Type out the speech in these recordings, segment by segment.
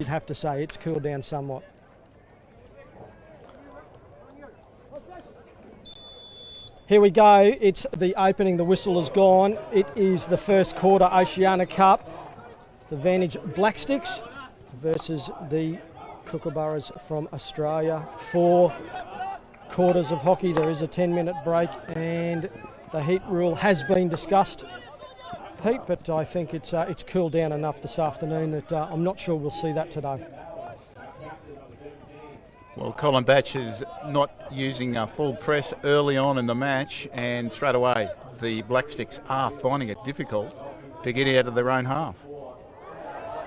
you'd have to say it's cooled down somewhat. Here we go, it's the opening, the whistle has gone. It is the first quarter Oceania Cup. The Vantage Black Sticks versus the Kookaburras from Australia. 4 quarters of hockey, there is a 10-minute break and the heat rule has been discussed, Pete, but I think it's cooled down enough this afternoon that I'm not sure we'll see that today. Well, Colin Batch is not using full press early on in the match, and straight away the Black Sticks are finding it difficult to get out of their own half.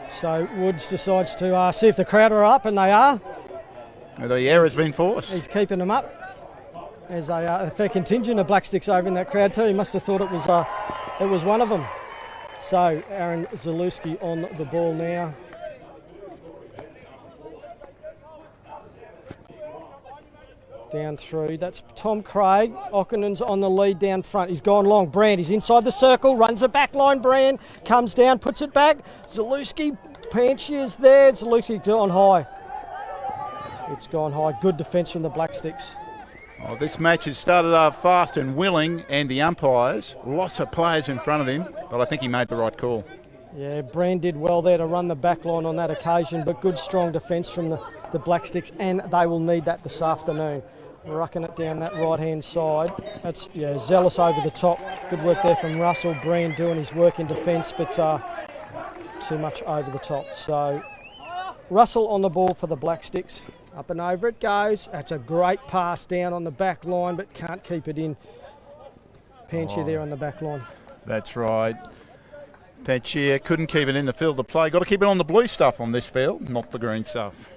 So Woods decides to see if the crowd are up, and they are. The error's been forced. He's keeping them up. There's a fair contingent of Black Sticks over in that crowd too. He must have thought it was one of them. So Aaron Zalewski on the ball now. Down through, that's Tom Craig. Ockenen's on the lead down front. He's gone long. Brand, he's inside the circle, runs the back line. Brand comes down, puts it back. Zalewski, Panchi is there. Zalewski gone high. It's gone high. Good defence from the Black Sticks. Oh, this match has started off fast and willing, and the umpires, lots of players in front of him, but I think he made the right call. Yeah, Brand did well there to run the back line on that occasion, but good strong defence from the Black Sticks, and they will need that this afternoon. Rucking it down that right-hand side. That's, Zealous over the top. Good work there from Russell. Brand doing his work in defence, but too much over the top. So Russell on the ball for the Black Sticks. Up and over it goes. That's a great pass down on the back line, but can't keep it in. Panchia there on the back line. That's right. Panchia couldn't keep it in the field of play. Got to keep it on the blue stuff on this field, not the green stuff.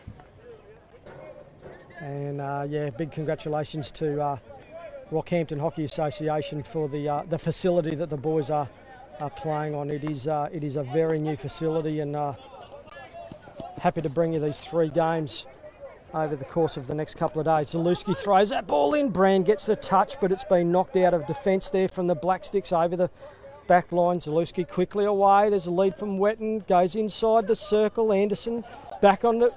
And big congratulations to Rockhampton Hockey Association for the facility that the boys are playing on. It is a very new facility, and happy to bring you these 3 games over the course of the next couple of days. Zalewski throws that ball in. Brand gets the touch, but it's been knocked out of defence there from the Black Sticks over the back line. Zalewski quickly away. There's a lead from Wetton. Goes inside the circle. Anderson back on the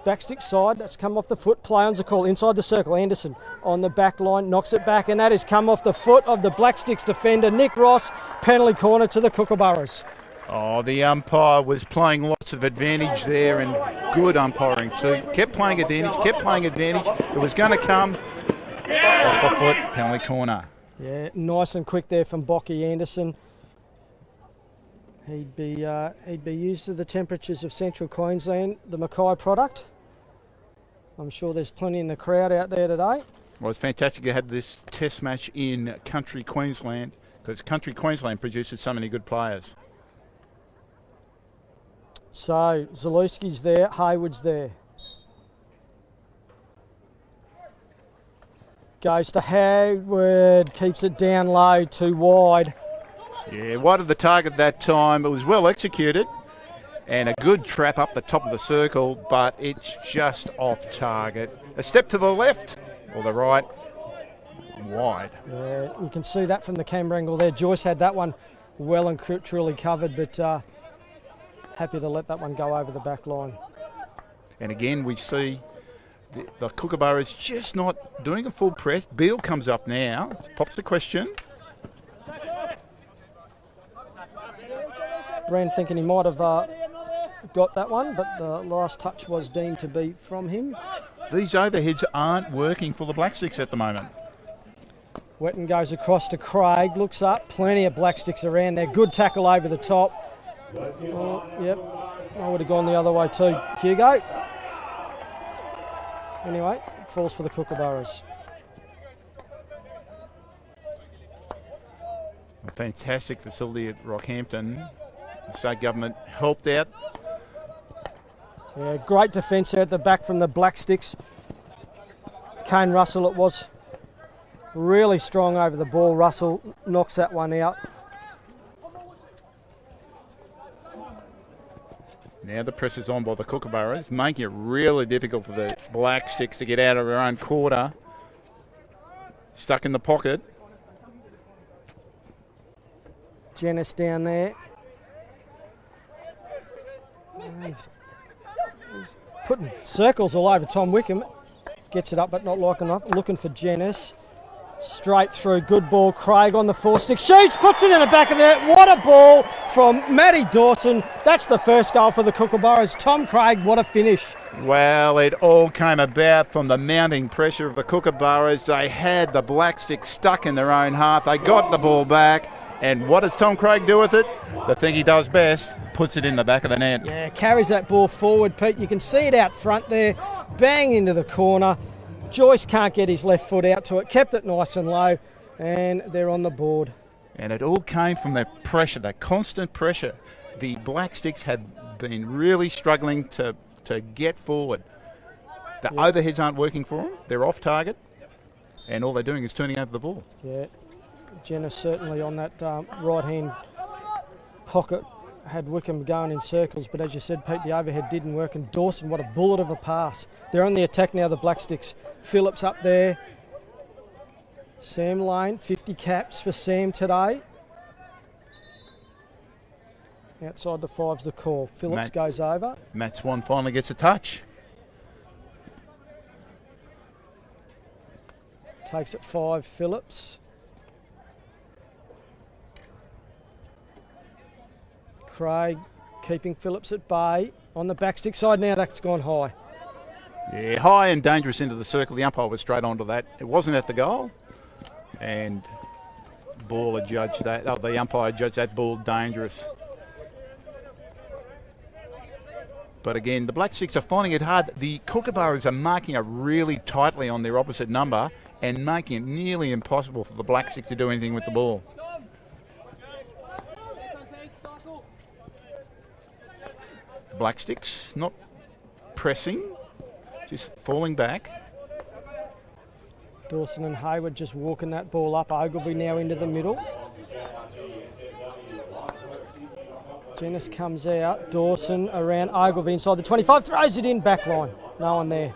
back stick side. That's come off the foot. Play on's a call inside the circle. Anderson on the back line knocks it back, and that has come off the foot of the Black Sticks defender Nick Ross. Penalty corner to the Kookaburras. Oh, the umpire was playing lots of advantage there, and good umpiring too. Kept playing advantage. It was going to come off the foot. Penalty corner. Yeah, nice and quick there from Bocky Anderson. He'd be used to the temperatures of Central Queensland, the Mackay product. I'm sure there's plenty in the crowd out there today. Well, it's fantastic to have this test match in country Queensland, because country Queensland produces so many good players. So Zalewski's there, Hayward's there. Goes to Hayward, keeps it down low, too wide. Yeah, wide of the target that time. It was well executed and a good trap up the top of the circle, but it's just off target. A step to the left or the right, wide. Yeah, you can see that from the camera angle there. Joyce had that one well and truly covered, but happy to let that one go over the back line. And again, we see the Kookaburras just not doing a full press. Beale comes up now, pops the question. Brand thinking he might have got that one, but the last touch was deemed to be from him. These overheads aren't working for the Black Sticks at the moment. Wetton goes across to Craig, looks up, plenty of Black Sticks around there. Good tackle over the top. Oh, yep, I would have gone the other way too. Hugo. Anyway, falls for the Kookaburras. A fantastic facility at Rockhampton. The state government helped out. Yeah, great defence there at the back from the Black Sticks. Kane Russell it was. Really strong over the ball. Russell knocks that one out. Now the press is on by the Kookaburras, making it really difficult for the Black Sticks to get out of their own quarter. Stuck in the pocket. Janice down there. He's He's putting circles all over Tom Wickham. Gets it up, but not like enough. Looking for Jennings. Straight through, good ball. Craig on the 4-stick. Shoots, puts it in the back of the net. What a ball from Matty Dawson. That's the first goal for the Kookaburras. Tom Craig, what a finish. Well, it all came about from the mounting pressure of the Kookaburras. They had the Black Sticks stuck in their own half. They got the ball back. And what does Tom Craig do with it? The thing he does best, puts it in the back of the net. Yeah, carries that ball forward, Pete. You can see it out front there. Bang into the corner. Joyce can't get his left foot out to it. Kept it nice and low. And they're on the board. And it all came from that pressure, that constant pressure. The Black Sticks have been really struggling to get forward. The overheads aren't working for them. They're off target. And all they're doing is turning over the ball. Yeah. Jenna certainly on that right-hand pocket had Wickham going in circles, but as you said, Pete, the overhead didn't work, and Dawson, what a bullet of a pass. They're on the attack now, the Black Sticks. Phillips up there. Sam Lane, 50 caps for Sam today. Outside the five's the call. Phillips goes over. Matt Swan finally gets a touch. Takes it 5, Phillips. Craig keeping Phillips at bay. On the back stick side now, that's gone high. Yeah, high and dangerous into the circle. The umpire was straight onto that. It wasn't at the goal. And the umpire judged that ball dangerous. But again, the Black Sticks are finding it hard. The Kookaburras are marking up really tightly on their opposite number and making it nearly impossible for the Black Sticks to do anything with the ball. Black Sticks not pressing, just falling back. Dawson and Hayward just walking that ball up. Ogilvy now into the middle. Dennis comes out. Dawson around Ogilvy inside the 25. Throws it in, back line. No one there.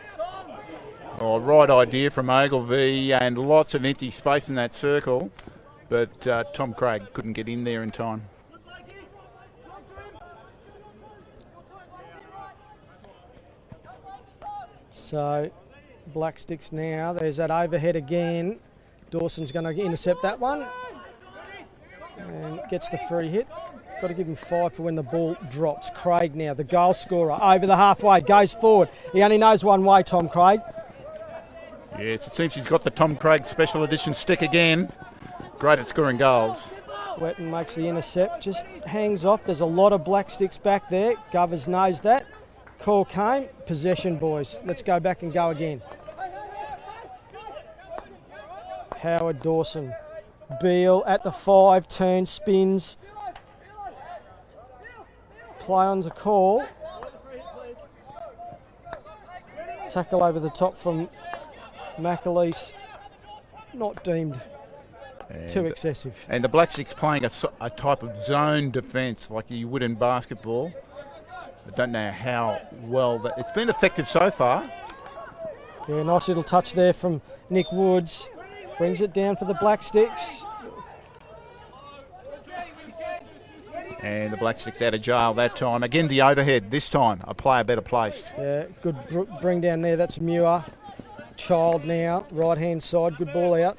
Oh, right idea from Ogilvy and lots of empty space in that circle. But Tom Craig couldn't get in there in time. So, Black Sticks now. There's that overhead again. Dawson's going to intercept that one. And gets the free hit. Got to give him 5 for when the ball drops. Craig now, the goal scorer, over the halfway, goes forward. He only knows one way, Tom Craig. Yes, it seems he's got the Tom Craig special edition stick again. Great at scoring goals. Wetton makes the intercept, just hangs off. There's a lot of Black Sticks back there. Govers knows that. Call came. Possession, boys. Let's go back and go again. Howard Dawson. Beale at the 5, turns, spins. Play on's a call. Tackle over the top from McAleese. Not deemed too excessive. And the Black Sticks playing a type of zone defence like you would in basketball. I don't know how well that it's been effective so far. Yeah, nice little touch there from Nick Woods. Brings it down for the Black Sticks. And the Black Sticks out of jail that time. Again, the overhead. This time, a player better placed. Yeah, good bring down there. That's Muir. Child now, right-hand side. Good ball out.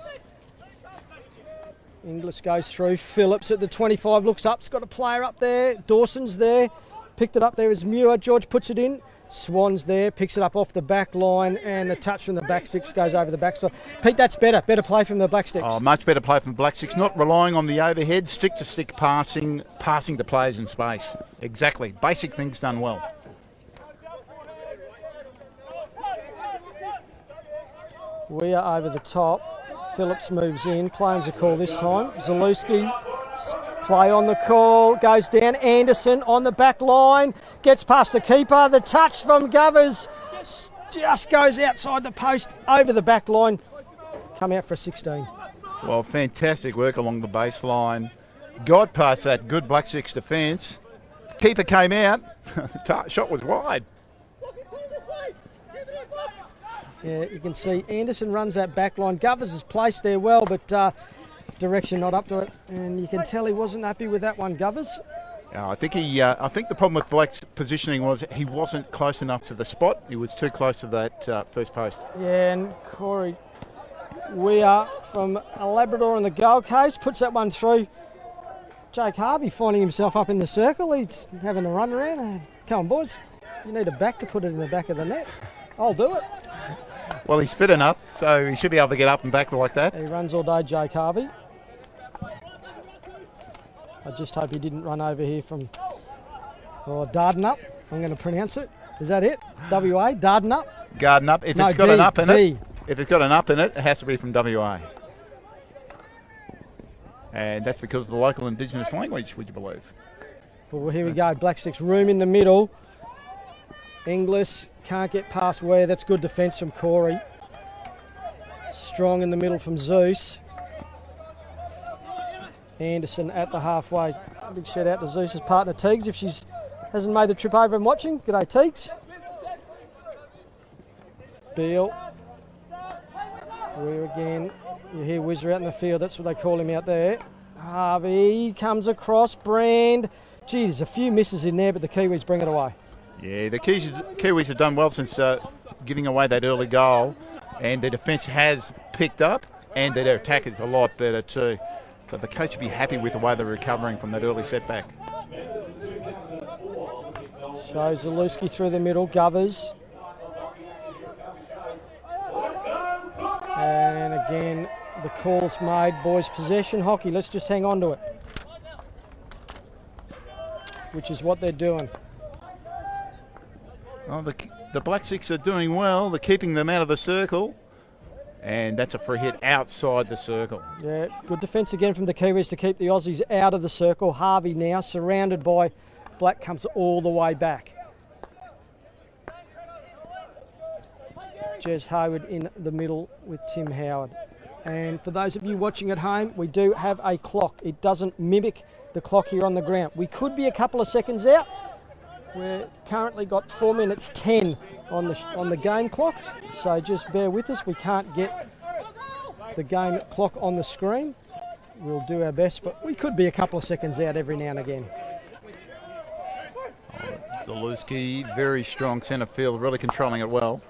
Inglis goes through. Phillips at the 25 looks up. It's got a player up there. Dawson's there. Picked it up there is Muir. George puts it in. Swan's there. Picks it up off the back line. And the touch from the Black Sticks goes over the backside. Pete, that's better. Better play from the Black Sticks. Oh, much better play from the Black Sticks. Not relying on the overhead. Stick-to-stick passing. Passing to players in space. Exactly. Basic things done well. We are over the top. Phillips moves in. Playing's a call this time. Zalewski. Play on the call, goes down. Anderson on the back line, gets past the keeper. The touch from Govers just goes outside the post, over the back line. Come out for a 16. Well, fantastic work along the baseline. Got past that good Black Sticks defence. Keeper came out. The shot was wide. Yeah, you can see Anderson runs that back line. Govers is placed there well, but direction not up to it, and you can tell he wasn't happy with that one, Govers. I think the problem with Black's positioning was he wasn't close enough to the spot. He was too close to that first post. Yeah, and Corey, we are from Labrador on the Gold Coast, puts that one through. Jake Harvey finding himself up in the circle. He's having a run around. Come on, boys. You need a back to put it in the back of the net. I'll do it. Well, he's fit enough, so he should be able to get up and back like that. He runs all day, Jake Harvey. I just hope he didn't run over here from Dardanup. I'm going to pronounce it. Is that it? WA, Dardanup? Garden-up. If it's got an up in it, if it's got an up in it, it has to be from WA. And that's because of the local Indigenous language, would you believe? Well, here we go. Black Six, room in the middle. Inglis can't get past Ware. That's good defence from Corey. Strong in the middle from Zeus. Anderson at the halfway. Big shout out to Zeus's partner Teagues if she hasn't made the trip over and watching. G'day Teagues. Beale. Ware again. You hear Whizzer out in the field. That's what they call him out there. Harvey comes across. Brand. Gee, there's a few misses in there, but the Kiwis bring it away. Yeah, the Kiwis have done well since giving away that early goal, and their defence has picked up, and their attack is a lot better too. So the coach should be happy with the way they're recovering from that early setback. So Zalewski through the middle, Govers. And again, the call's made. Boys, possession hockey. Let's just hang on to it. Which is what they're doing. Well, the Black Six are doing well. They're keeping them out of the circle. And that's a free hit outside the circle. Yeah, good defence again from the Kiwis to keep the Aussies out of the circle. Harvey now surrounded by Black, comes all the way back. Jez Hayward in the middle with Tim Howard. And for those of you watching at home, we do have a clock. It doesn't mimic the clock here on the ground. We could be a couple of seconds out. We're currently got 4 minutes 10 on the game clock, so just bear with us. We can't get the game clock on the screen. We'll do our best, but we could be a couple of seconds out every now and again. Zalewski, very strong centre field, really controlling it well.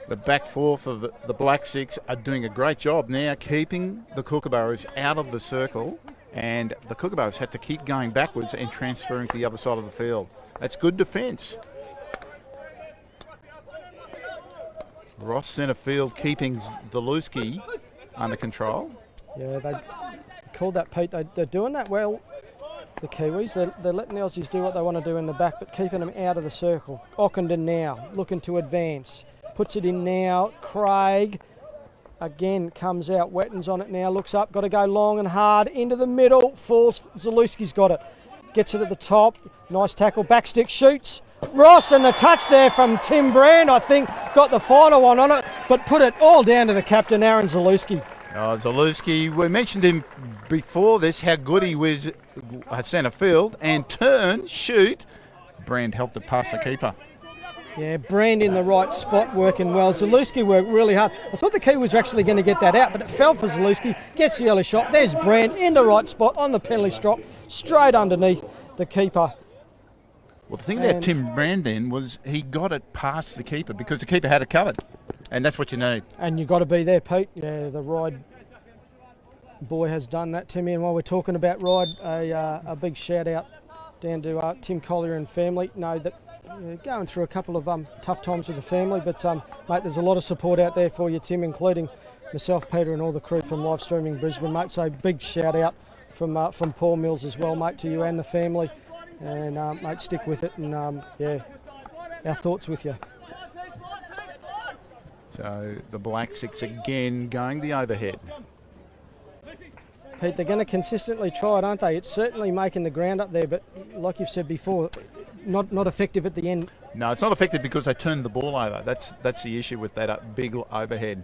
The back four for the Black Six are doing a great job now keeping the Kookaburras out of the circle, and the Kookaburras have to keep going backwards and transferring to the other side of the field. That's good defence. Ross centre field keeping Zalewski under control. Yeah, they called that, Pete. They're doing that well, the Kiwis. They're letting the Aussies do what they want to do in the back, but keeping them out of the circle. Ockenden now looking to advance. Puts it in now. Craig again comes out. Wetton's on it now. Looks up. Got to go long and hard. Into the middle. Falls. Zalewski's got it. Gets it at the top. Nice tackle. Backstick shoots. Ross, and the touch there from Tim Brand, I think, got the final one on it, but put it all down to the captain, Aaron Zalewski. Oh, Zalewski, we mentioned him before this, how good he was at centre field, and turn, shoot. Brand helped it past the keeper. Yeah, Brand in the right spot, working well. Zalewski worked really hard. I thought the Kiwis were actually going to get that out, but it fell for Zalewski. Gets the early shot. There's Brand in the right spot on the penalty strop, straight underneath the keeper. Well, the thing about Tim Brand then was he got it past the keeper because the keeper had it covered, and that's what you need. And you've got to be there, Pete. Yeah, the Ride boy has done that to me, and while we're talking about Ride, a big shout out down to Tim Collier and family. Know that going through a couple of tough times with the family, but mate, there's a lot of support out there for you, Tim, including myself, Peter, and all the crew from Live Streaming Brisbane, mate. So big shout out from Paul Mills as well, mate, to you and the family. And mate, stick with it, and yeah, our thoughts with you. So the Black Six again going the overhead. Pete, they're going to consistently try it, aren't they? It's certainly making the ground up there, but like you've said before, not effective at the end. No, it's not effective because they turned the ball over. That's the issue with that big overhead.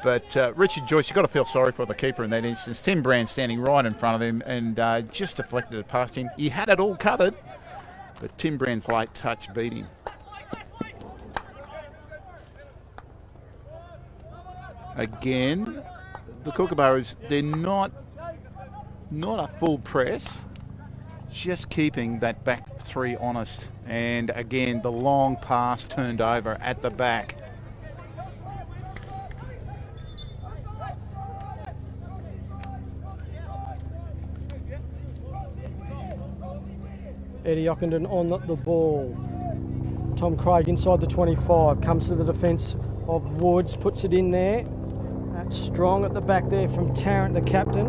But Richard Joyce, you've got to feel sorry for the keeper in that instance. Tim Brand standing right in front of him and just deflected it past him. He had it all covered, but Tim Brand's late touch beat him. Again, the Kookaburras, they're not a full press, just keeping that back three honest. And again, the long pass turned over at the back. Eddie Ockenden on the ball. Tom Craig inside the 25, comes to the defence of Woods, puts it in there. That's strong at the back there from Tarrant, the captain.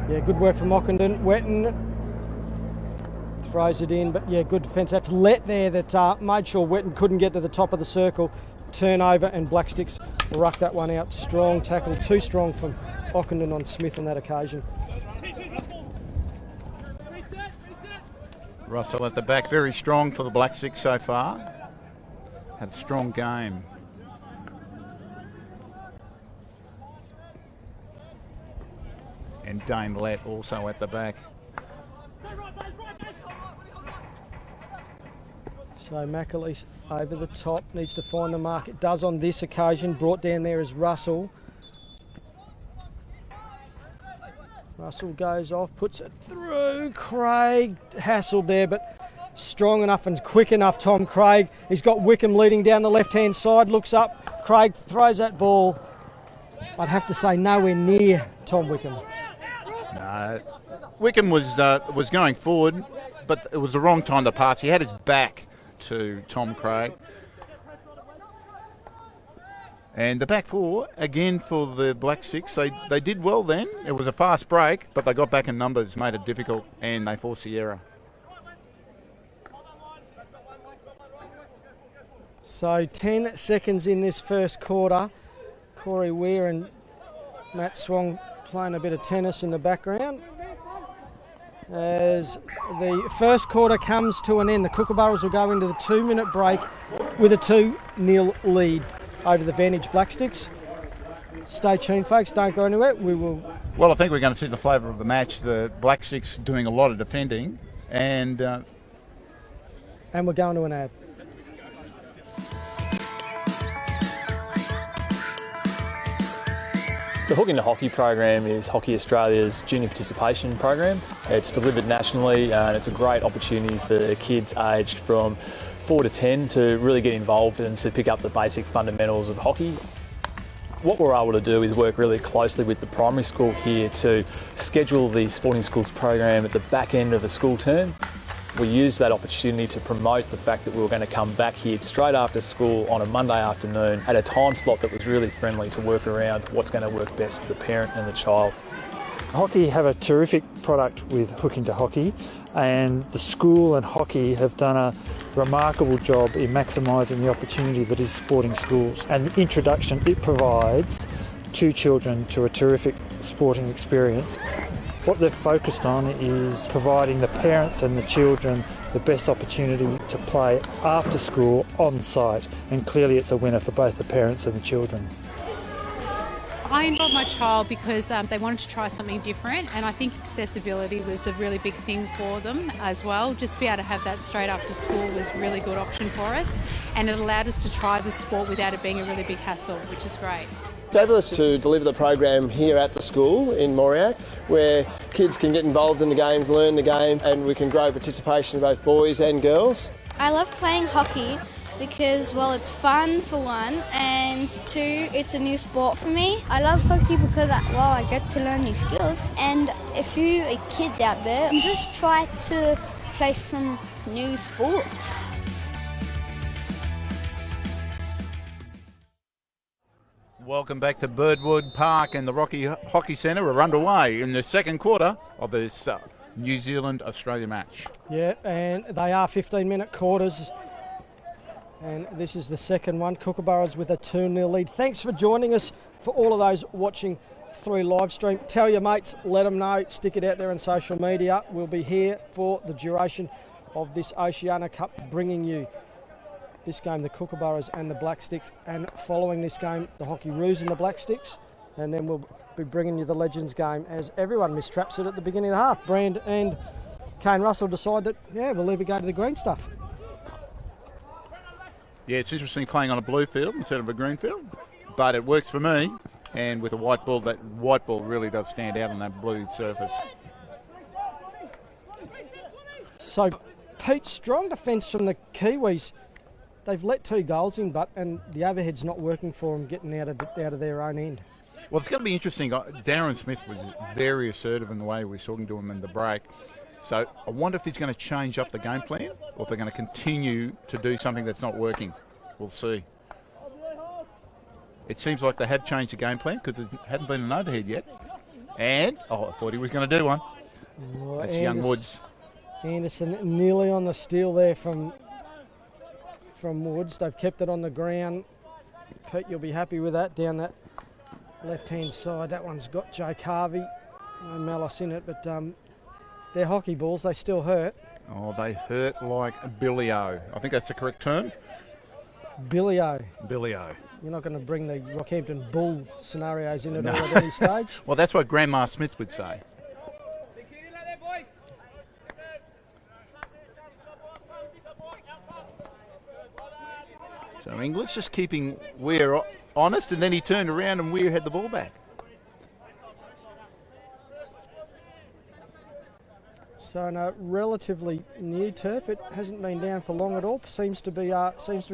Yeah, good work from Ockenden. Wetton throws it in, but yeah, good defence. That's let there that made sure Wetton couldn't get to the top of the circle. Turnover, and Blacksticks ruck that one out. Strong tackle, too strong from Ockenden on Smith on that occasion. Russell at the back, very strong for the Blacksticks so far. Had a strong game. And Dane Lett also at the back. So McAleese over the top, needs to find the mark. It does on this occasion. Brought down there is Russell. Russell goes off, puts it through. Craig hassled there, but strong enough and quick enough, Tom Craig. He's got Wickham leading down the left-hand side, looks up. Craig throws that ball. I'd have to say nowhere near Tom Wickham. No, Wickham was going forward, but it was the wrong time to pass. He had his back to Tom Craig. And the back four, again for the Blacksticks, they did well then. It was a fast break, but they got back in numbers, made it difficult, and they forced the error. So 10 seconds in this first quarter. Corey Weir and Matt Swong playing a bit of tennis in the background. As the first quarter comes to an end, the Kookaburras will go into the 2-minute break with a 2-0 lead over the Vantage Blacksticks. Stay tuned, folks. Don't go anywhere. We will. Well, I think we're going to see the flavour of the match. The Blacksticks doing a lot of defending, and we're going to an ad. The Hook into Hockey program is Hockey Australia's junior participation program. It's delivered nationally and it's a great opportunity for kids aged from 4 to 10 to really get involved and to pick up the basic fundamentals of hockey. What we're able to do is work really closely with the primary school here to schedule the sporting schools program at the back end of the school term. We used that opportunity to promote the fact that we were going to come back here straight after school on a Monday afternoon at a time slot that was really friendly to work around what's going to work best for the parent and the child. Hockey have a terrific product with Hook into Hockey, and the school and hockey have done a remarkable job in maximising the opportunity that is sporting schools and the introduction it provides to children to a terrific sporting experience. What they've focused on is providing the parents and the children the best opportunity to play after school on site, and clearly it's a winner for both the parents and the children. I involved my child because they wanted to try something different, and I think accessibility was a really big thing for them as well. Just to be able to have that straight after school was a really good option for us, and it allowed us to try the sport without it being a really big hassle, which is great. Fabulous to deliver the program here at the school in Moriac, where kids can get involved in the games, learn the game, and we can grow participation of both boys and girls. I love playing hockey because, well, it's fun for one, and two, it's a new sport for me. I love hockey because, I get to learn new skills. And if you are kids out there, just try to play some new sports. Welcome back to Birdwood Park and the Rocky Hockey Centre. We're underway in the second quarter of this New Zealand-Australia match. Yeah, and they are 15-minute quarters. And this is the second one. Kookaburras with a 2-0 lead. Thanks for joining us. For all of those watching through live stream, tell your mates, let them know, stick it out there on social media. We'll be here for the duration of this Oceania Cup, bringing you this game, the Kookaburras and the Blacksticks, and following this game, the Hockeyroos and the Blacksticks, and then we'll be bringing you the Legends game as everyone mistraps it at the beginning of the half. Brand and Kane Russell decide that, we'll either go to the green stuff. Yeah, it's interesting playing on a blue field instead of a green field, but it works for me. And with a white ball, that white ball really does stand out on that blue surface. So, Pete, strong defence from the Kiwis. They've let 2 goals in, and the overhead's not working for them getting out of their own end. Well, it's going to be interesting. Darren Smith was very assertive in the way we were talking to him in the break. So I wonder if he's going to change up the game plan or if they're going to continue to do something that's not working. We'll see. It seems like they have changed the game plan because there hadn't been an overhead yet. And, I thought he was going to do one. Oh, That's young Woods. Anderson nearly on the steal there from Woods. They've kept it on the ground. Pete, you'll be happy with that down that left-hand side. That one's got Jake Harvey. No malice in it, but they're hockey balls. They still hurt. Oh, they hurt like Billy-O. I think that's the correct term. Billy-O. Billy-O. You're not going to bring the Rockhampton Bull scenarios in at all at any stage. Well, that's what Grandma Smith would say. So Inglis just keeping Weir honest, and then he turned around and Weir had the ball back. So on a relatively new turf, it hasn't been down for long at all. Seems to be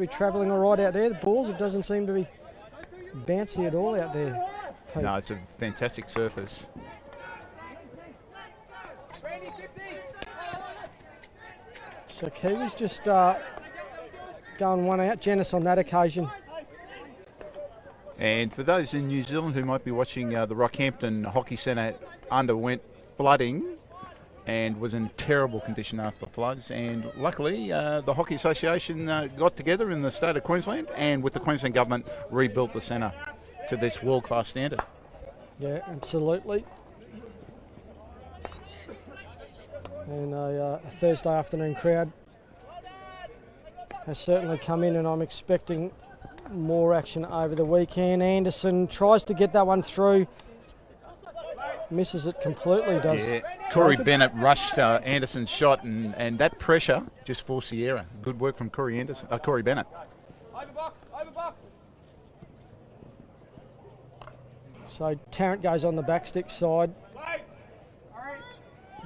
travelling all right out there. The balls, it doesn't seem to be bouncy at all out there. Pete. No, it's a fantastic surface. So Kiwis just going one out. Janice on that occasion. And for those in New Zealand who might be watching, the Rockhampton Hockey Centre underwent flooding and was in terrible condition after the floods. And luckily, the Hockey Association got together in the state of Queensland and with the Queensland government rebuilt the centre to this world-class standard. Yeah, absolutely. And a Thursday afternoon crowd has certainly come in, and I'm expecting more action over the weekend. Anderson tries to get that one through. Misses it completely, does. Yeah. Corey Bennett rushed Anderson's shot, and that pressure just forced the error. Good work from Corey Bennett. So Tarrant goes on the backstick side.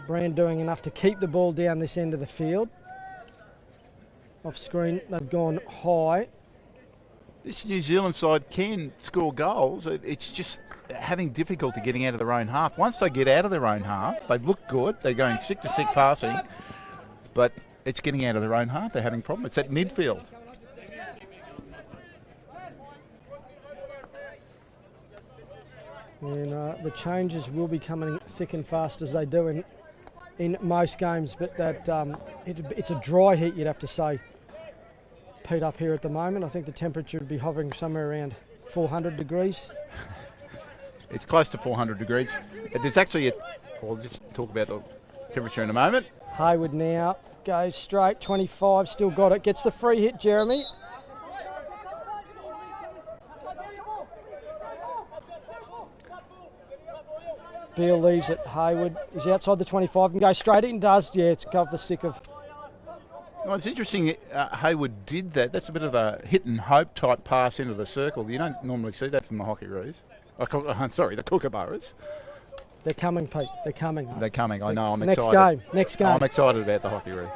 Brand doing enough to keep the ball down this end of the field. Off screen, they've gone high. This New Zealand side can score goals. It's just having difficulty getting out of their own half. Once they get out of their own half, they look good. They're going stick-to-stick passing, but it's getting out of their own half. They're having problems. It's at midfield. And the changes will be coming thick and fast as they do in most games, but that it's a dry heat, you'd have to say, Pete, up here at the moment. I think the temperature would be hovering somewhere around 400 degrees. It's close to 400 degrees. There's actually we'll just talk about the temperature in a moment. Hayward now goes straight, 25, still got it, gets the free hit, Jeremy. Beale leaves it, Hayward is outside the 25 and goes straight in, does, yeah, it's got the stick of... Well, it's interesting Hayward did that. That's a bit of a hit and hope type pass into the circle. You don't normally see that from the Hockeyroos. I'm sorry, the Kookaburras. They're coming, Pete. They're coming. They're coming. I know. I'm excited. Next game. I'm excited about the Hockeyroos.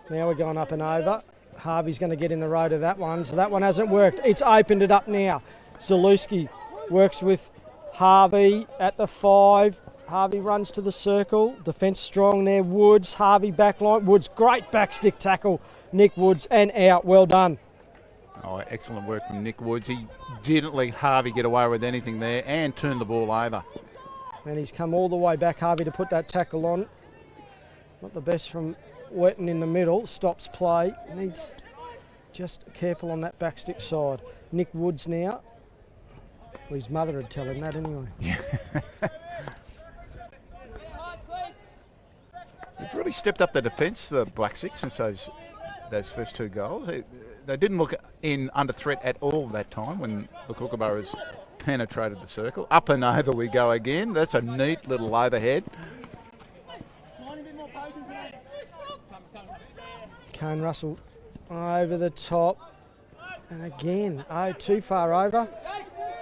Now we're going up and over. Harvey's going to get in the road of that one. So that one hasn't worked. It's opened it up now. Zalewski works with Harvey at the 5. Harvey runs to the circle. Defence strong there. Woods. Harvey backline. Woods. Great backstick tackle. Nick Woods and out. Well done. Oh, excellent work from Nick Woods. He didn't let Harvey get away with anything there and turn the ball over. And he's come all the way back, Harvey, to put that tackle on. Not the best from Wetton in the middle. Stops play. Needs just careful on that backstick side. Nick Woods now. Well, his mother would tell him that anyway. They've really stepped up the defence, the Black Six, since those first 2 goals. They didn't look in under threat at all that time when the Kookaburras penetrated the circle. Up and over we go again. That's a neat little overhead. Kane Russell over the top. And again, too far over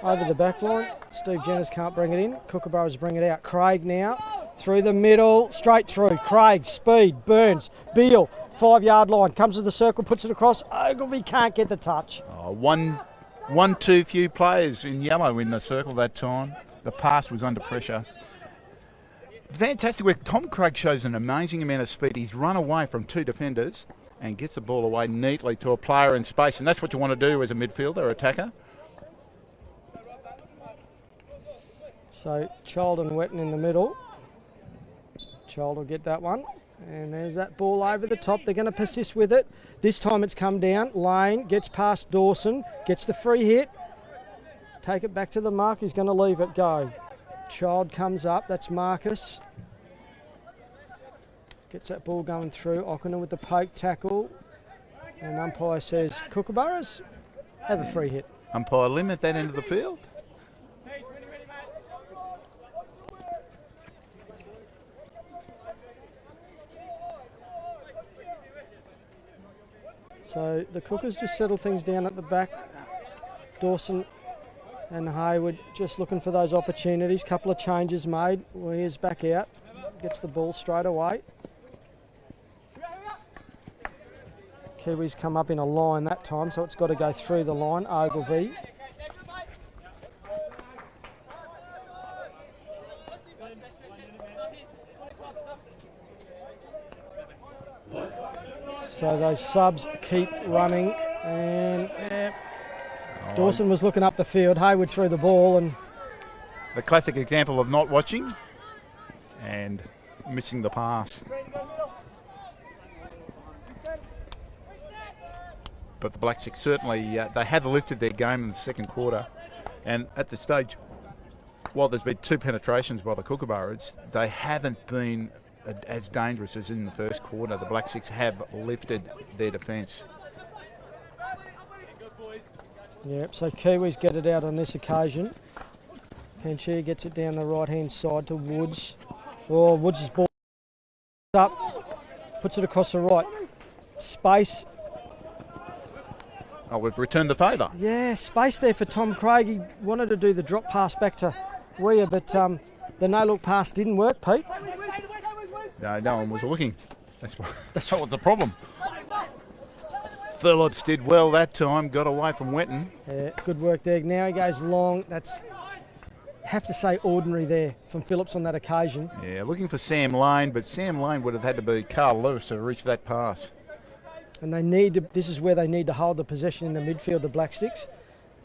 the back line. Steve Jenners can't bring it in. Kookaburras bring it out. Craig now, through the middle, straight through. Craig, speed, Burns, Beale, 5-yard line, comes to the circle, puts it across. Ogilvie can't get the touch. One too few players in yellow in the circle that time. The pass was under pressure. Fantastic work. Tom Craig shows an amazing amount of speed. He's run away from 2 defenders and gets the ball away neatly to a player in space, and that's what you want to do as a midfielder or attacker. So Child and Wetton in the middle. Child will get that one. And there's that ball over the top. They're going to persist with it. This time it's come down. Lane gets past Dawson, gets the free hit. Take it back to the mark. He's going to leave it go. Child comes up. That's Marcus. Gets that ball going through. Ockenden with the poke tackle. And umpire says, Kookaburras have a free hit. Umpire limit that into the field. So the Cookers just settle things down at the back. Dawson and Hayward just looking for those opportunities. Couple of changes made. Weir's back out. Gets the ball straight away. Kiwis come up in a line that time, so it's got to go through the line. Ogilvie. So those subs keep running, and Dawson was looking up the field. Hayward threw the ball, and The classic example of not watching and missing the pass. But the Black Six certainly, they have lifted their game in the second quarter, and at this stage, while there's been 2 penetrations by the Kookaburras, they haven't been as dangerous as in the first quarter. The Black Six have lifted their defence. Yep, so Kiwis get it out on this occasion. Panchia gets it down the right-hand side to Woods. Oh, Woods' ball up, puts it across the right. Space. Oh, we've returned the favour. Yeah, space there for Tom Craig. He wanted to do the drop pass back to Weir, but the no-look pass didn't work, Pete. No one was looking. That's what the problem. Phillips did well that time, got away from Wetton. Yeah, good work there. Now he goes long. That's, have to say, ordinary there from Phillips on that occasion. Yeah, looking for Sam Lane, but Sam Lane would have had to be Carl Lewis to reach that pass. And they need to, this is where they need to hold the possession in the midfield, the Black Sticks.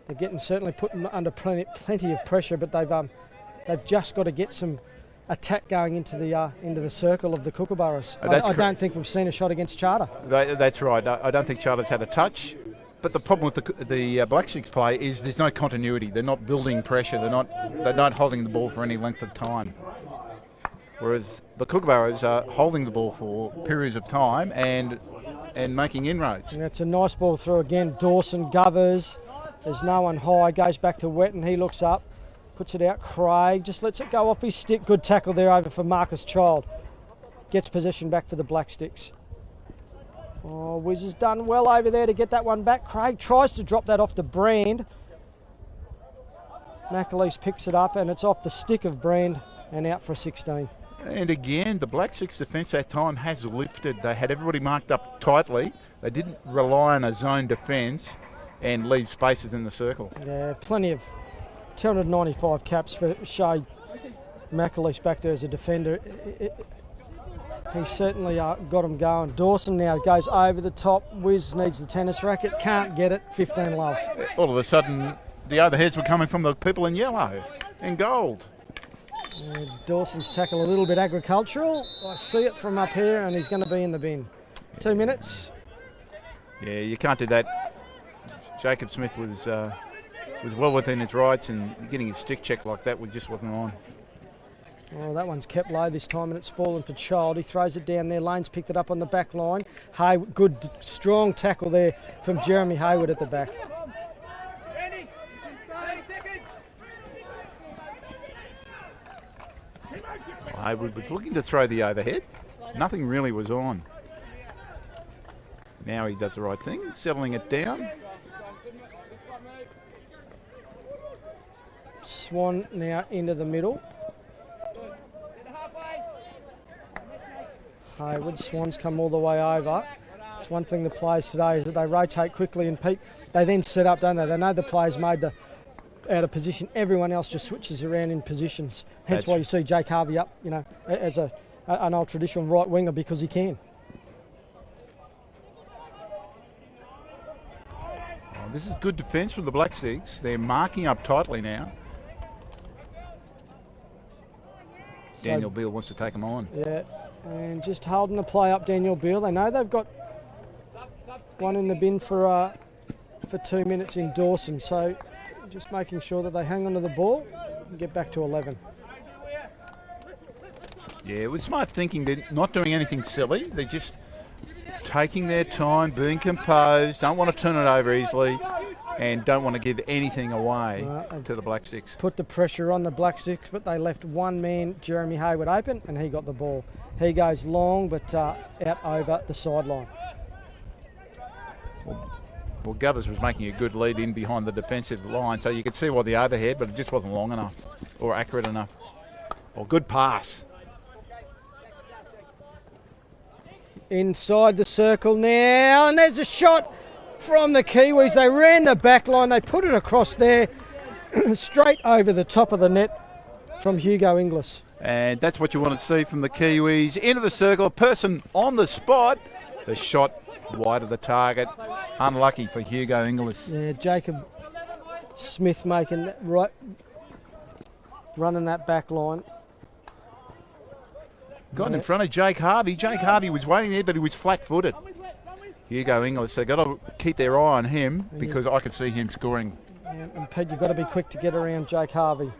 They're getting certainly put under plenty of pressure, but they've just got to get some attack going into the circle of the Kookaburras. I don't think we've seen a shot against Charter. That's right. I don't think Charter's had a touch. But the problem with the Black Six play is there's no continuity. They're not building pressure. They're not holding the ball for any length of time. Whereas the Kookaburras are holding the ball for periods of time and making inroads. And it's a nice ball through again. Dawson Govers. There's no one high. Goes back to Wetton. He looks up. Puts it out. Craig just lets it go off his stick. Good tackle there over for Marcus Child. Gets possession back for the Black Sticks. Oh, Wiz has done well over there to get that one back. Craig tries to drop that off to Brand. McAleese picks it up and it's off the stick of Brand and out for a 16. And again, the Black Six defence that time has lifted. They had everybody marked up tightly. They didn't rely on a zone defence and leave spaces in the circle. Yeah, plenty of 295 caps for Shay McAleese back there as a defender. He certainly got him going. Dawson now goes over the top. Wiz needs the tennis racket, can't get it. 15 love. All of a sudden, the overheads were coming from the people in yellow and gold. Dawson's tackle a little bit agricultural. I see it from up here and he's going to be in the bin. 2 minutes. Yeah, you can't do that. Jacob Smith was well within his rights, and getting his stick checked like that just wasn't on. Oh, that one's kept low this time and it's fallen for Child. He throws it down there. Lane's picked it up on the back line. Good, strong tackle there from Jeremy Hayward at the back. Hayward was looking to throw the overhead. Nothing really was on. Now he does the right thing, settling it down. Swan now into the middle. Hayward, Swan's come all the way over. It's one thing the players today is that they rotate quickly and they then set up, don't they? They know the players made out of position. Everyone else just switches around in positions. Hence why you see Jake Harvey up, as an old traditional right winger, because he can. Oh, this is good defence from the Black Sticks. They're marking up tightly now. Daniel Beale wants to take them on. Yeah, and just holding the play up, Daniel Beale. They know they've got one in the bin for 2 minutes in Dawson, so just making sure that they hang on to the ball and get back to 11. Yeah, it was smart thinking. They're not doing anything silly. They're just taking their time, being composed, don't want to turn it over easily, and don't want to give anything away to the Black Sticks. Put the pressure on the Black Sticks, but they left one man, Jeremy Hayward, open, and he got the ball. He goes long, but out over the sideline. Well, Govers was making a good lead in behind the defensive line, so you could see the overhead, but it just wasn't long enough or accurate enough. Or good pass. Inside the circle now, and there's a shot from the Kiwis. They ran the back line, they put it across there, straight over the top of the net from Hugo Inglis. And that's what you want to see from the Kiwis. Into the circle, a person on the spot. The shot wide of the target. Unlucky for Hugo Inglis. Yeah, Jacob Smith making that running that back line. Got in front of Jake Harvey. Jake Harvey was waiting there, but he was flat-footed. Hugo Inglis, they've got to keep their eye on him because I could see him scoring. Yeah, and Pete, you've got to be quick to get around Jake Harvey.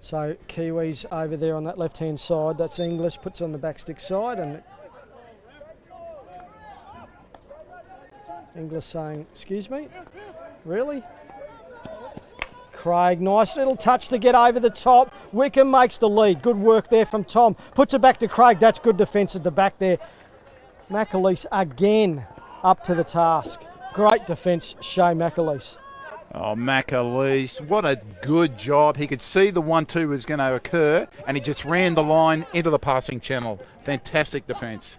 So Kiwis over there on that left-hand side. That's Inglis, puts on the back stick side, and Inglis saying, excuse me, really? Craig, nice little touch to get over the top. Wickham makes the lead. Good work there from Tom. Puts it back to Craig. That's good defence at the back there. McAleese again up to the task. Great defence, Shay McAleese. Oh, McAleese, what a good job. He could see the 1-2 was going to occur, and he just ran the line into the passing channel. Fantastic defence.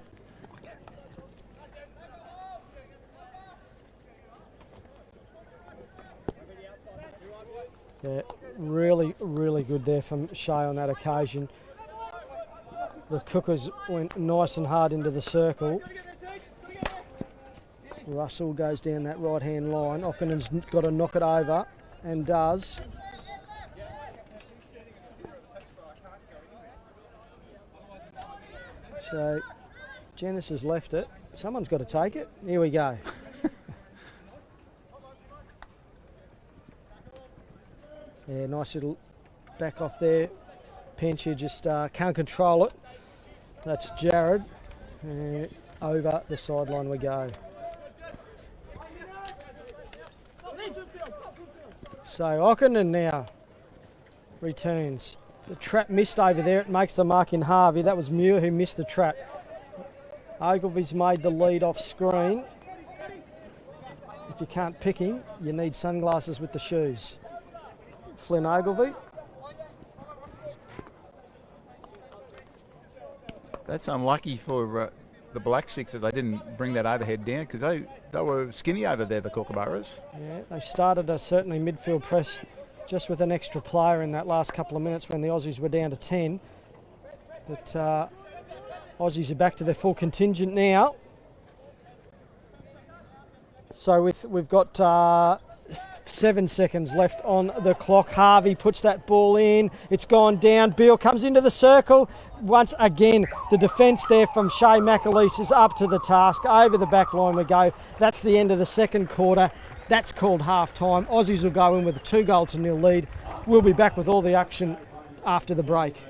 Yeah, really, really good there from Shay on that occasion. The Cookers went nice and hard into the circle. Russell goes down that right-hand line. Ockenen's got to knock it over, and does. So, Janice has left it. Someone's got to take it. Here we go. Yeah, nice little back off there. Pincher just can't control it. That's Jared. Over the sideline we go. So Ockenden now returns. The trap missed over there. It makes the mark in Harvey. That was Muir who missed the trap. Ogilvy's made the lead off screen. If you can't pick him, you need sunglasses with the shoes. Flynn Ogilvy. That's unlucky for the Black Sticks that they didn't bring that overhead down because they were skinny over there, the Kookaburras. Yeah, they started a certainly midfield press just with an extra player in that last couple of minutes when the Aussies were down to 10. But Aussies are back to their full contingent now. So we've got 7 seconds left on the clock. Harvey puts that ball in. It's gone down. Beale comes into the circle. Once again, the defence there from Shay McAleese is up to the task. Over the back line we go. That's the end of the second quarter. That's called half-time. Aussies will go in with a 2-0 lead. We'll be back with all the action after the break.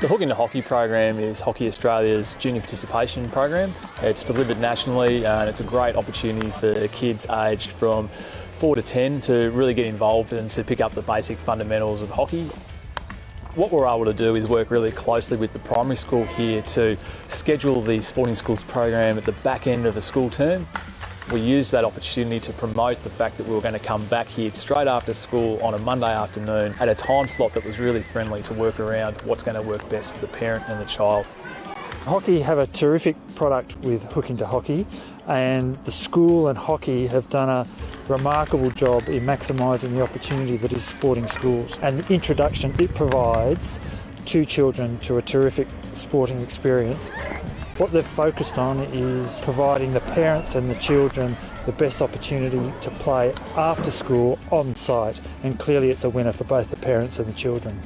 The Hook into Hockey program is Hockey Australia's junior participation program. It's delivered nationally and it's a great opportunity for kids aged from 4 to 10 to really get involved and to pick up the basic fundamentals of hockey. What we're able to do is work really closely with the primary school here to schedule the sporting schools program at the back end of the school term. We used that opportunity to promote the fact that we were going to come back here straight after school on a Monday afternoon at a time slot that was really friendly to work around what's going to work best for the parent and the child. Hockey have a terrific product with Hook into Hockey, and the school and hockey have done a remarkable job in maximising the opportunity that is sporting schools and the introduction it provides to children to a terrific sporting experience. What they've focused on is providing the parents and the children the best opportunity to play after school on site, and clearly it's a winner for both the parents and the children.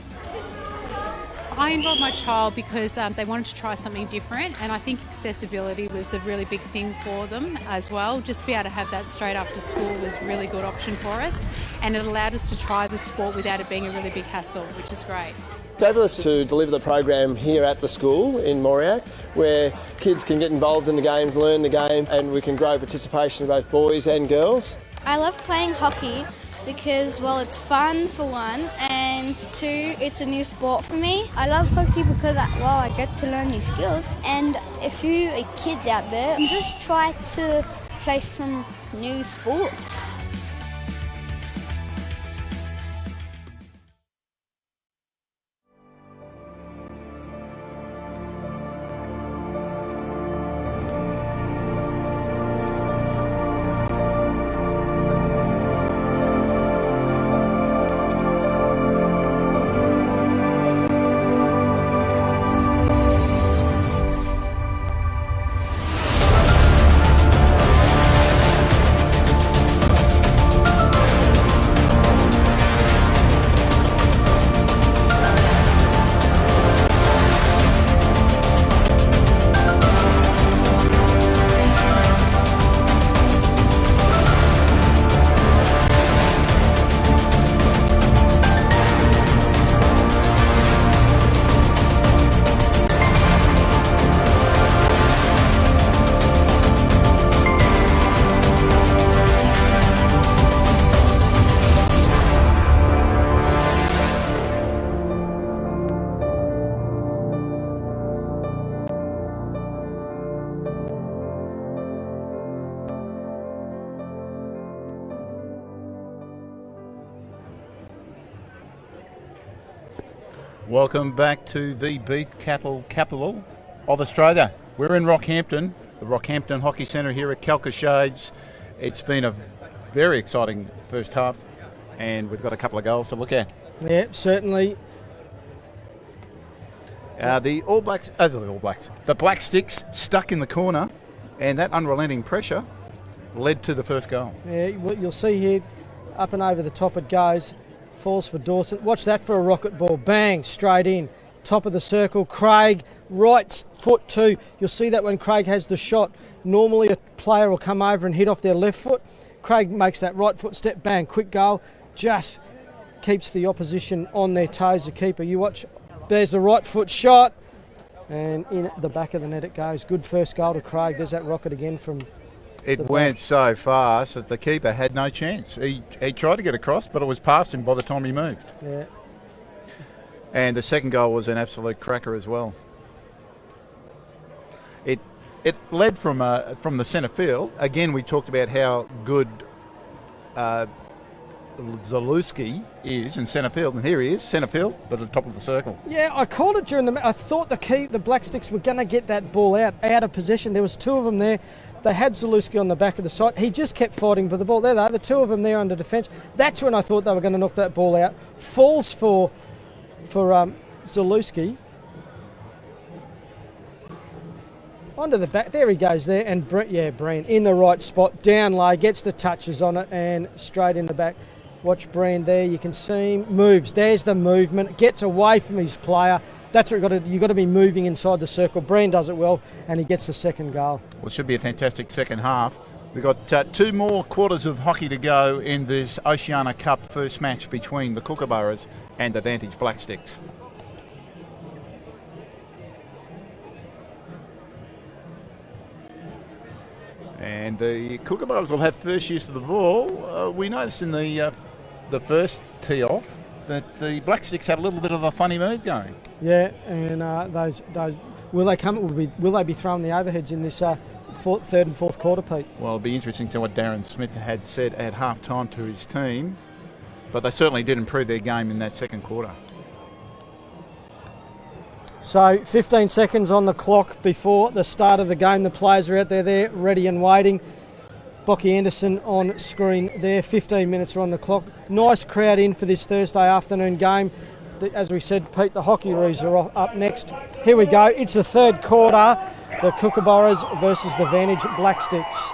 I involved my child because they wanted to try something different, and I think accessibility was a really big thing for them as well. Just to be able to have that straight after school was a really good option for us, and it allowed us to try the sport without it being a really big hassle, which is great. Fabulous to deliver the program here at the school in Mauriac, where kids can get involved in the games, learn the game, and we can grow participation of both boys and girls. I love playing hockey because, well, it's fun for one, and two, it's a new sport for me. I love hockey because, I get to learn new skills. And if you are kids out there, just try to play some new sports. Welcome back to the beef cattle capital of Australia. We're in Rockhampton, the Rockhampton Hockey Centre here at Calca Shades. It's been a very exciting first half, and we've got a couple of goals to look at. Yeah, certainly. The Black Sticks stuck in the corner, and that unrelenting pressure led to the first goal. Yeah, what you'll see here, up and over the top it goes. Falls for Dawson. Watch that for a rocket ball. Bang, straight in. Top of the circle. Craig, right foot too. You'll see that when Craig has the shot. Normally a player will come over and hit off their left foot. Craig makes that right foot step, bang, quick goal. Just keeps the opposition on their toes, the keeper. You watch, there's the right foot shot. And in the back of the net it goes. Good first goal to Craig. There's that rocket again from It went so fast that the keeper had no chance. He tried to get across, but it was past him by the time he moved. Yeah. And the second goal was an absolute cracker as well. It led from the centre field. Again, we talked about how good Zalewski is in centre field, and here he is, centre field, but at the top of the circle. Yeah, I called it during the match. I thought the Black Sticks were going to get that ball out of possession. There was two of them there. They had Zalewski on the back of the side. He just kept fighting for the ball. There they are, the two of them there under defence. That's when I thought they were going to knock that ball out. Falls for Zalewski. Onto the back. There he goes there. And Breen in the right spot. Down low. Gets the touches on it and straight in the back. Watch Breen there. You can see him. Moves. There's the movement. Gets away from his player. That's what you've got to be moving inside the circle. Breen does it well, and he gets the second goal. Well, it should be a fantastic second half. We've got 2 more quarters of hockey to go in this Oceania Cup first match between the Kookaburras and Advantage Black Sticks. And the Kookaburras will have first use of the ball. We noticed in the first tee off that the Black Sticks had a little bit of a funny mood going. Yeah, and those will they be throwing the overheads in this third and fourth quarter, Pete? Well, it'll be interesting to see what Darren Smith had said at half time to his team, but they certainly did improve their game in that second quarter. So 15 seconds on the clock before the start of the game. The players are out there ready and waiting. Bocky Anderson on screen there. 15 minutes are on the clock. Nice crowd in for this Thursday afternoon game. As we said, Pete, the Hockeyroos are up next. Here we go. It's the third quarter. The Kookaburras versus the Vantage Black Sticks.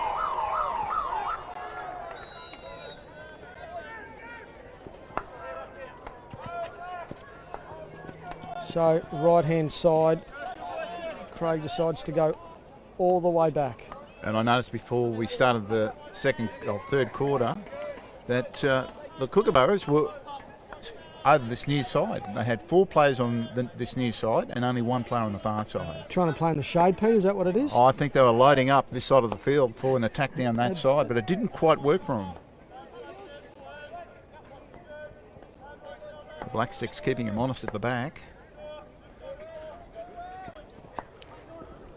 So right-hand side, Craig decides to go all the way back. And I noticed before we started the third quarter that the Kookaburras were over this near side. They had 4 players on this near side and only 1 player on the far side. Trying to play in the shade, Pete, is that what it is? I think they were loading up this side of the field for an attack down that side, but it didn't quite work for them. The Black Sticks keeping him honest at the back.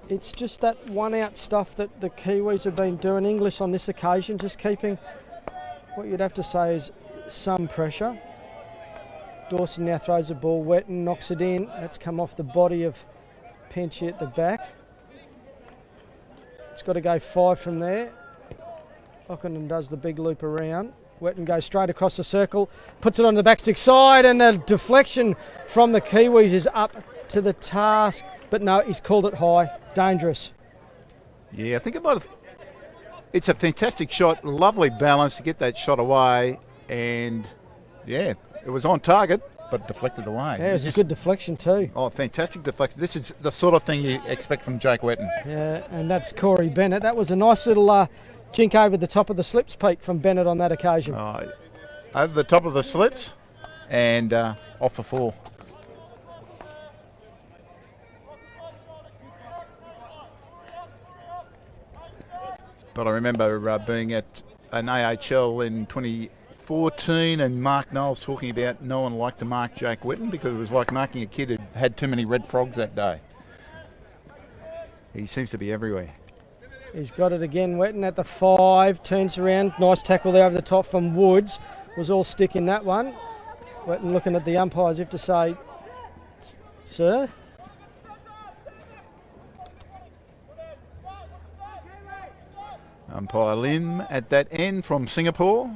It's just that one-out stuff that the Kiwis have been doing. English on this occasion, just keeping what you'd have to say is some pressure. Dawson now throws the ball wet and knocks it in. That's come off the body of Penchy at the back. It's got to go 5 from there. Ockenden does the big loop around. Wetton goes straight across the circle, puts it on the backstick side, and the deflection from the Kiwis is up to the task. But no, he's called it high. Dangerous. Yeah, I think it's a fantastic shot. Lovely balance to get that shot away. And, yeah, it was on target, but deflected away. Yeah, it was a good deflection too. Oh, fantastic deflection. This is the sort of thing you expect from Jake Wetton. Yeah, and that's Corey Bennett. That was a nice little jink over the top of the slips, Pete, from Bennett on that occasion. Over the top of the slips and off for 4. But I remember being at an AHL in 2014 and Mark Knowles talking about no one liked to mark Jake Wetton because it was like marking a kid who had too many red frogs that day. He seems to be everywhere. He's got it again, Wetton at the 5, turns around. Nice tackle there over the top from Woods. Was all stick in that one. Wetton looking at the umpires, if to say, sir? Umpire Lim at that end from Singapore.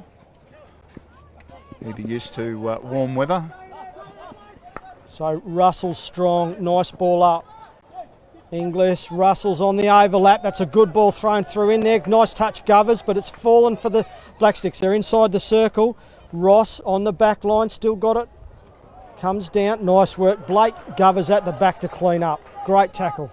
He'd be used to warm weather. So Russell strong, nice ball up. Inglis, Russell's on the overlap. That's a good ball thrown through in there. Nice touch, Govers, but it's fallen for the Black Sticks. They're inside the circle. Ross on the back line, still got it. Comes down, nice work. Blake Govers at the back to clean up. Great tackle.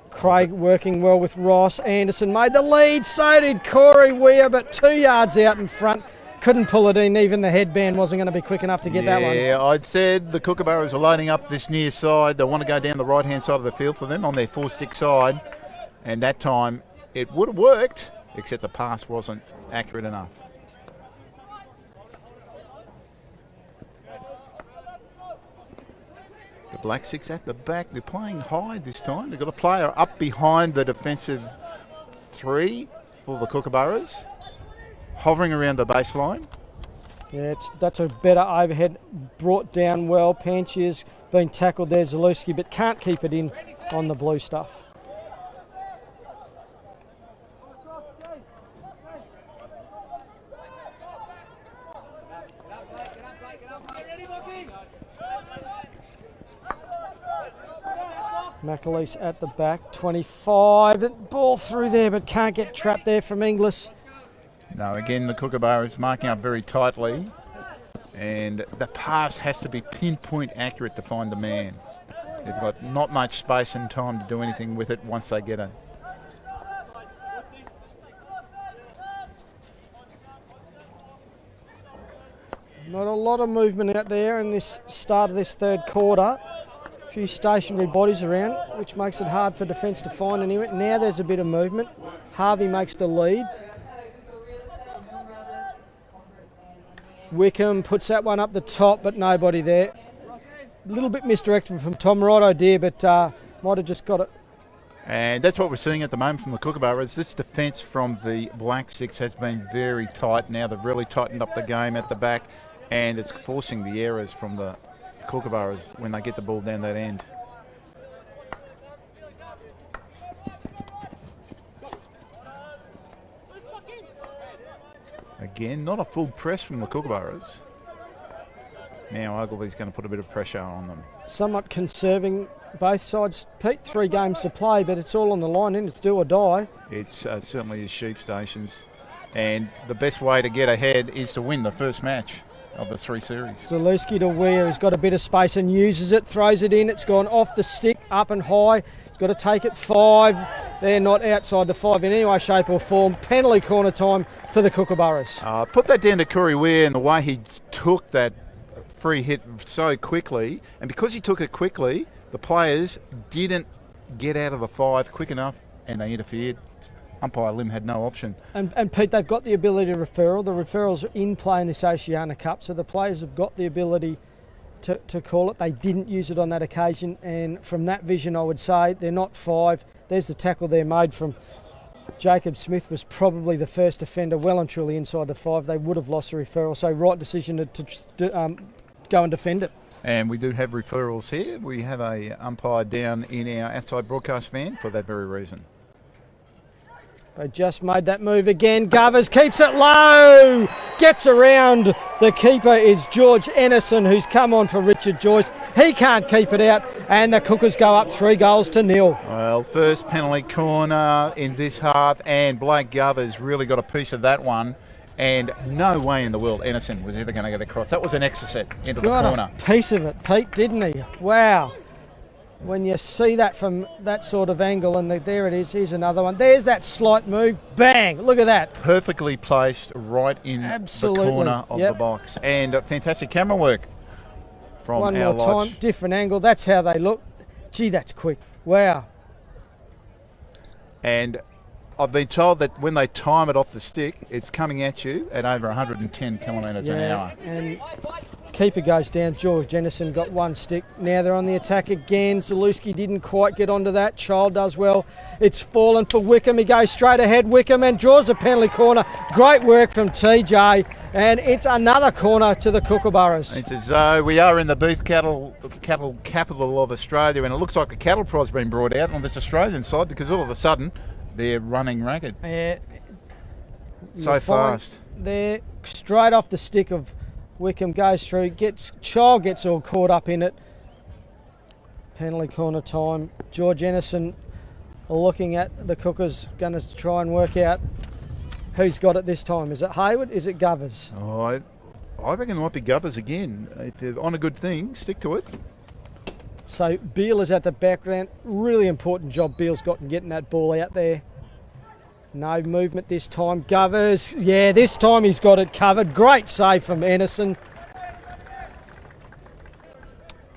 Craig working well with Ross. Anderson made the lead, so did Corey Weir, but 2 yards out in front. Couldn't pull it in. Even the headband wasn't going to be quick enough to get that one. Yeah, I'd said the Kookaburras are loading up this near side. They want to go down the right-hand side of the field for them on their 4-stick side. And that time it would have worked, except the pass wasn't accurate enough. The Black Sticks at the back. They're playing high this time. They've got a player up behind the defensive 3 for the Kookaburras, hovering around the baseline. Yeah, that's a better overhead, brought down well. Panchia's been tackled there, Zalewski, but can't keep it in on the blue stuff. McAleese at the back, 25, ball through there, but can't get trapped there from Inglis. No, again, the Kookaburras marking up very tightly, and the pass has to be pinpoint accurate to find the man. They've got not much space and time to do anything with it once they get it. Not a lot of movement out there in this start of this third quarter. few stationary bodies around, which makes it hard for defence to find anywhere. Now there's a bit of movement. Harvey makes the lead. Wickham puts that one up the top, but nobody there. A little bit misdirected from Tom, right idea, but might have just got it. And that's what we're seeing at the moment from the Kookaburras. This defence from the Black Six has been very tight. Now they've really tightened up the game at the back, and it's forcing the errors from the Kookaburras when they get the ball down that end. Again, not a full press from the Kookaburras. Now Ogilvy's going to put a bit of pressure on them. Somewhat conserving both sides. Pete, 3 games to play, but it's all on the line, and it's do or die. It's certainly is sheep stations. And the best way to get ahead is to win the first match of the 3 series. Zalewski to Weir, he's got a bit of space and uses it, throws it in. It's gone off the stick, up and high. He's got to take it 5. They're not outside the 5 in any way, shape or form. Penalty corner time for the Kookaburras. Put that down to Curry Weir and the way he took that free hit so quickly. And because he took it quickly, the players didn't get out of the 5 quick enough and they interfered. Umpire Lim had no option. And Pete, they've got the ability to referral. The referrals are in play in this Oceania Cup, so the players have got the ability to call it. They didn't use it on that occasion, and from that vision I would say they're not 5. There's the tackle there made from Jacob Smith, was probably the first offender well and truly inside the 5. They would have lost the referral, so right decision to go and defend it. And we do have referrals here. We have a umpire down in our outside broadcast van for that very reason. They just made that move again. Govers keeps it low, gets around. The keeper is George Ennison, who's come on for Richard Joyce. He can't keep it out, and the Cookers go up 3-0. Well, first penalty corner in this half, and Blake Govers really got a piece of that one. And no way in the world Ennison was ever going to get across. That was an exocet into the corner. A piece of it, Pete, didn't he? Wow. When you see that from that sort of angle, and there it is, here's another one. There's that slight move, bang, look at that. Perfectly placed right in the corner of the box. And fantastic camera work from one our more time, lodge. different angle, that's how they look. Gee, that's quick, wow. And I've been told that when they time it off the stick, it's coming at you at over 110 kilometres an hour. And keeper goes down. George Jennison got 1 stick. Now they're on the attack again. Zalewski didn't quite get onto that. Child does well. It's fallen for Wickham. He goes straight ahead, Wickham, and draws a penalty corner. Great work from TJ. And it's another corner to the Kookaburras. It's as though we are in the beef cattle capital of Australia, and it looks like the cattle pride's been brought out on this Australian side because all of a sudden they're running ragged. So fast. They're straight off the stick of Wickham, goes through, Child gets all caught up in it. Penalty corner time. George Ennison looking at the Cookers, going to try and work out who's got it this time. Is it Hayward? Is it Govers? Oh, I reckon it might be Govers again. If they're on a good thing, stick to it. So Beale is at the background. Really important job Beale's got in getting that ball out there. No movement this time. Govers, yeah, this time he's got it covered. Great save from Ennison.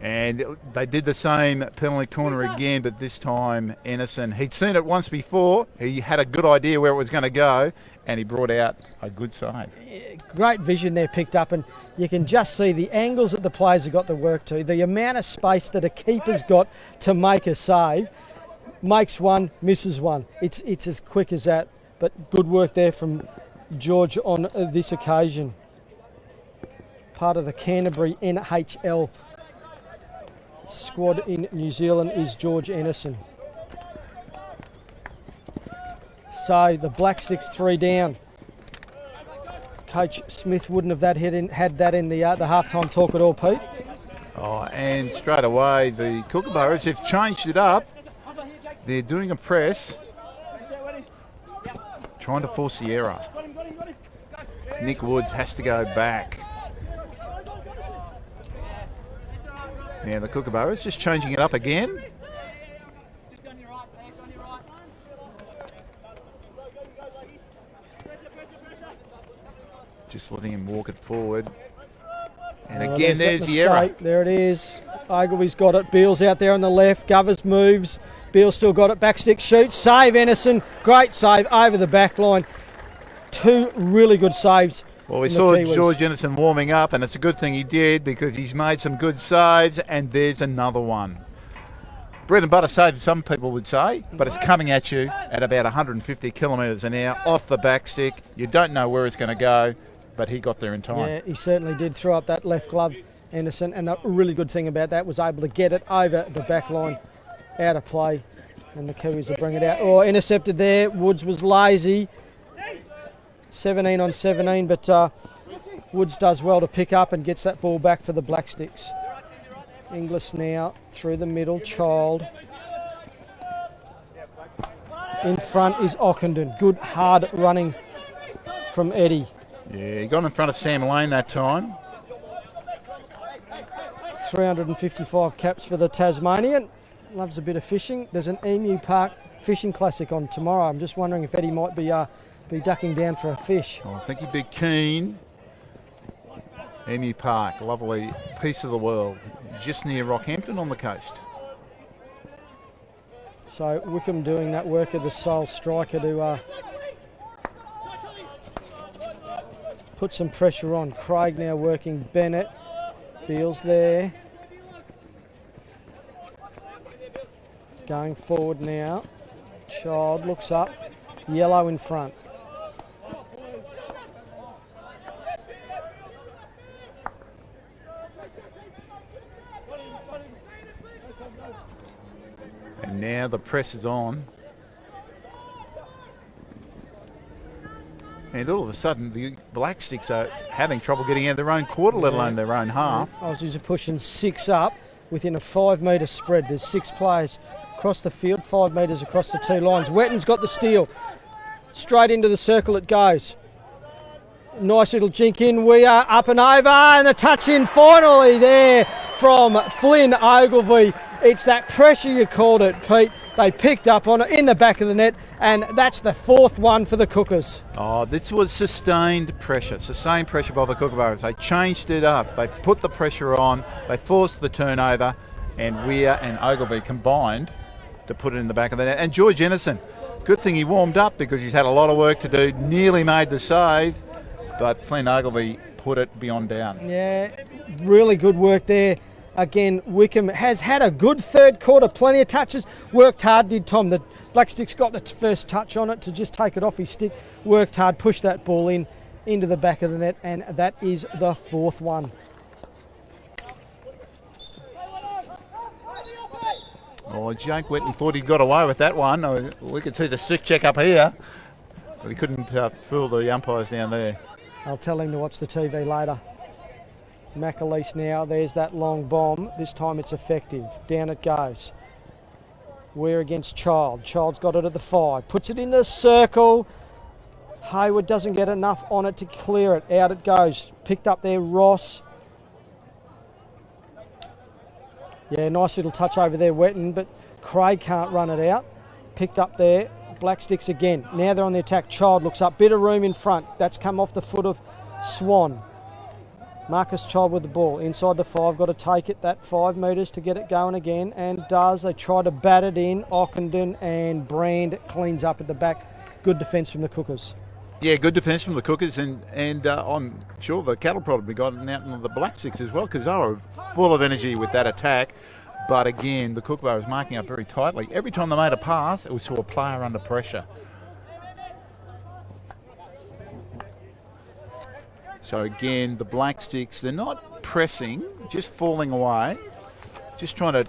And they did the same penalty corner again, but this time Ennison, he'd seen it once before. He had a good idea where it was going to go, and he brought out a good save. Great vision there picked up, and you can just see the angles that the players have got to work to, the amount of space that a keeper's got to make a save. Makes one, misses one. It's as quick as that, but good work there from George on this occasion. Part of the Canterbury NHL squad in New Zealand is George Ennison. So the Black Six 3 down. Coach Smith wouldn't have had that in the halftime talk at all, Pete. Oh, and straight away the Kookaburras have changed it up. They're doing a press, trying to force the error. Nick Woods has to go back. Now the Kookaburras just changing it up again. Just letting him walk it forward. And again, there's the error. There it is. Ogilvy's got it. Beale's out there on the left. Govers moves. Beale's still got it. Backstick shoots. Save Anderson. Great save over the back line. Two really good saves. Well, we saw George Anderson warming up, and it's a good thing he did because he's made some good saves, and there's another one. Bread and butter save, some people would say, but it's coming at you at about 150 kilometres an hour off the back stick. You don't know where it's going to go, but he got there in time. Yeah, he certainly did throw up that left glove, Anderson, and the really good thing about that was able to get it over the back line, out of play, and the Kiwis will bring it out. Oh, intercepted there. Woods was lazy. 17 on 17, but Woods does well to pick up and gets that ball back for the Black Sticks. Inglis now through the middle. Child. In front is Ockenden. Good hard running from Eddie. Yeah, he got in front of Sam Lane that time. 355 caps for the Tasmanian. Loves a bit of fishing. There's an Emu Park Fishing Classic on tomorrow. I'm just wondering if Eddie might be ducking down for a fish. Oh, I think he'd be keen. Emu Park, lovely piece of the world, just near Rockhampton on the coast. So Wickham doing that work of the sole striker to put some pressure on. Craig now working Bennett. Beale's there. Going forward now. Child looks up. Yellow in front. And now the press is on. And all of a sudden, the Black Sticks are having trouble getting out of their own quarter, let alone their own half. Aussies are pushing 6 up within a 5 metre spread. There's 6 players across the field, 5 metres across the 2 lines. Wetton's got the steal. Straight into the circle it goes. Nice little jink in. We are up and over, and the touch in finally there from Flynn Ogilvy. It's that pressure you called it, Pete. They picked up on it in the back of the net, and that's the 4th one for the Cookers. Oh, this was sustained pressure by the Kookaburras. They changed it up. They put the pressure on. They forced the turnover, and Weir and Ogilvy combined to put it in the back of the net. And George Anderson, good thing he warmed up because he's had a lot of work to do. Nearly made the save, but Flynn Ogilvy put it beyond down. Yeah, really good work there. Again, Wickham has had a good third quarter, plenty of touches. Worked hard, did Tom. The Black Sticks got the first touch on it to just take it off his stick. Worked hard, pushed that ball into the back of the net, and that is the 4th one. Oh, Jake Whitney thought he'd got away with that one. We could see the stick check up here, but he couldn't fool the umpires down there. I'll tell him to watch the TV later. McAleese now, there's that long bomb. This time it's effective. Down it goes. We're against Child. Child's got it at the 5. Puts it in the circle. Hayward doesn't get enough on it to clear it. Out it goes. Picked up there, Ross. Yeah, nice little touch over there, Wetton, but Craig can't run it out. Picked up there. Black Sticks again. Now they're on the attack. Child looks up. Bit of room in front. That's come off the foot of Swan. Marcus Child with the ball. Inside the 5. Got to take it that 5 metres to get it going again. And does. They try to bat it in. Ockenden and Brand cleans up at the back. Good defence from the Cookers. Yeah, good defence from the Cookers. And I'm sure the Cattle probably got it out into the Black Sticks as well because they were full of energy with that attack. But again, the Kookaburra was marking up very tightly. Every time they made a pass, it was to a player under pressure. So again, the Black Sticks, they're not pressing, just falling away, just trying to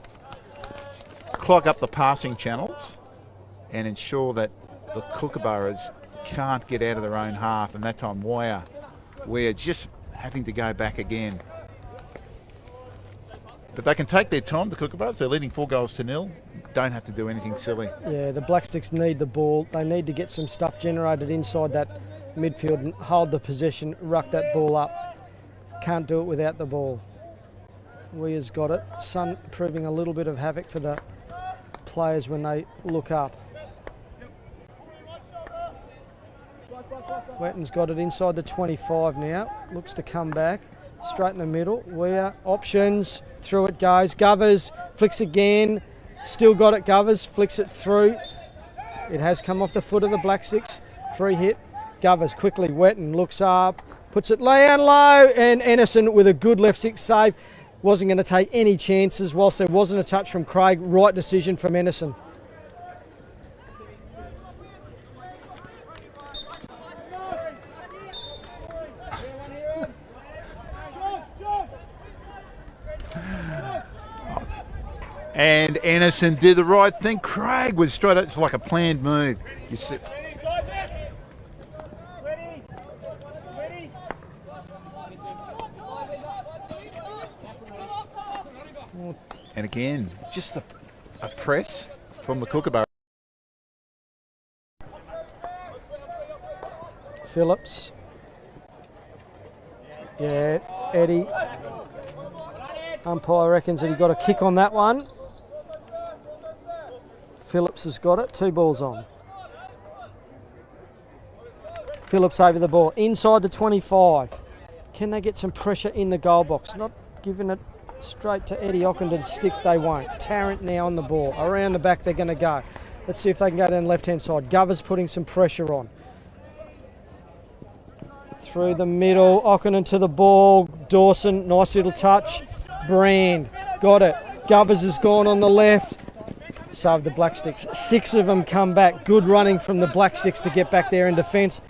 clog up the passing channels and ensure that the Kookaburras can't get out of their own half. And that time, we're just having to go back again. But they can take their time, the Kookaburras. They're leading 4-0. Don't have to do anything silly. Yeah, the Black Sticks need the ball. They need to get some stuff generated inside that midfield and hold the possession, ruck that ball up. Can't do it without the ball. Weir's got it. Sun proving a little bit of havoc for the players when they look up. Wetton's got it inside the 25 now. Looks to come back. straight in the middle. Weir, options, through it goes. Govers, flicks again, still got it. Govers, flicks it through. It has come off the foot of the Black Sticks. Free hit. Govers quickly wet and looks up, puts it down low, and Anderson with a good left stick save. Wasn't going to take any chances whilst there wasn't a touch from Craig. Right decision from Anderson. And Anderson did the right thing. Craig was straight up. It's like a planned move. You see. And again, just a press from the Kookaburra. Phillips. Yeah, Eddie. Umpire reckons that he got a kick on that one. Phillips has got it. 2 balls on. Phillips over the ball. Inside the 25. Can they get some pressure in the goal box? Not giving it straight to Eddie Ockendon's stick, they won't. Tarrant now on the ball. Around the back they're going to go. Let's see if they can go down the left-hand side. Govers putting some pressure on. Through the middle, Ockenden to the ball. Dawson, nice little touch. Brand, got it. Govers has gone on the left. Saved the Black Sticks. 6 of them come back. Good running from the Black Sticks to get back there in defence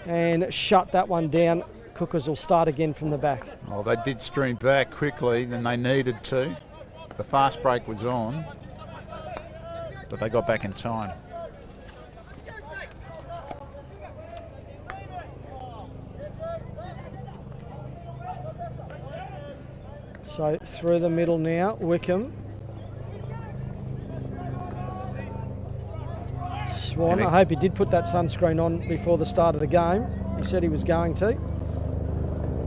and shut that one down. Cookers will start again from the back. Oh, they did stream back quickly than they needed to. The fast break was on, but they got back in time. So through the middle now, Wickham. Swan, I hope he did put that sunscreen on before the start of the game. He said he was going to.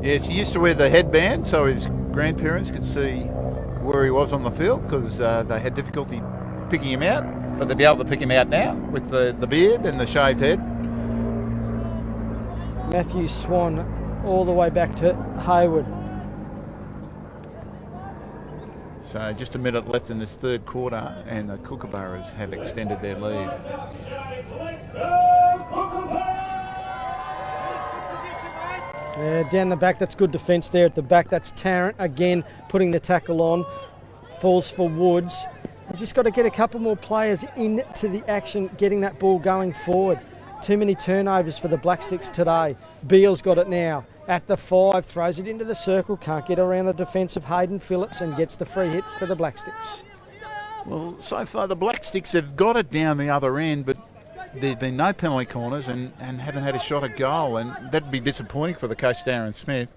Yes, he used to wear the headband so his grandparents could see where he was on the field because they had difficulty picking him out, but they'll be able to pick him out now with the beard and the shaved head. Matthew Swan all the way back to Hayward. So just a minute left in this third quarter and the Kookaburras have extended their lead. Yeah, down the back, that's good defence there at the back. That's Tarrant again putting the tackle on. Falls for Woods. He's just got to get a couple more players into the action, getting that ball going forward. Too many turnovers for the Black Sticks today. Beale's got it now. At the 5, throws it into the circle, can't get around the defence of Hayden Phillips and gets the free hit for the Black Sticks. Well, so far the Black Sticks have got it down the other end, but there's been no penalty corners and haven't had a shot at goal, and that'd be disappointing for the coach, Darren Smith.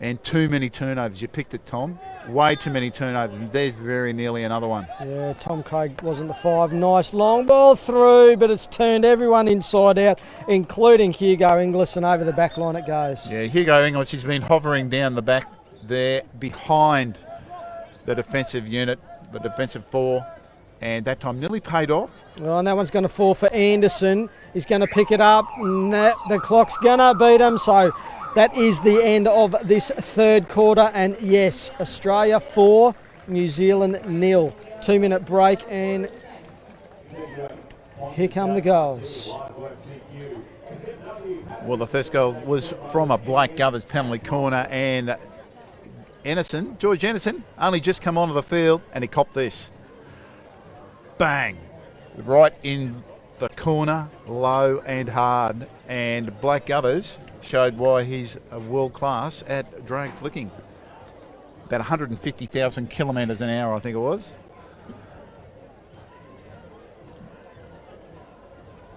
And too many turnovers. You picked it, Tom. Way too many turnovers. There's very nearly another one. Yeah, Tom Craig wasn't the 5. Nice long ball through, but it's turned everyone inside out, including Hugo Inglis, and over the back line it goes. Yeah, Hugo Inglis, he's been hovering down the back there behind the defensive unit, the defensive 4, and that time nearly paid off. Well, and that one's going to fall for Anderson. He's going to pick it up. The clock's going to beat him, so that is the end of this third quarter. And yes, Australia 4, New Zealand 0. 2-minute break, and here come the goals. Well, the first goal was from a Blake Govers penalty corner, and George Anderson, only just come onto the field, and he copped this. Bang! Right in the corner, low and hard, and Blake Govers showed why he's a world class at drag flicking. About 150,000 kilometres an hour, I think it was.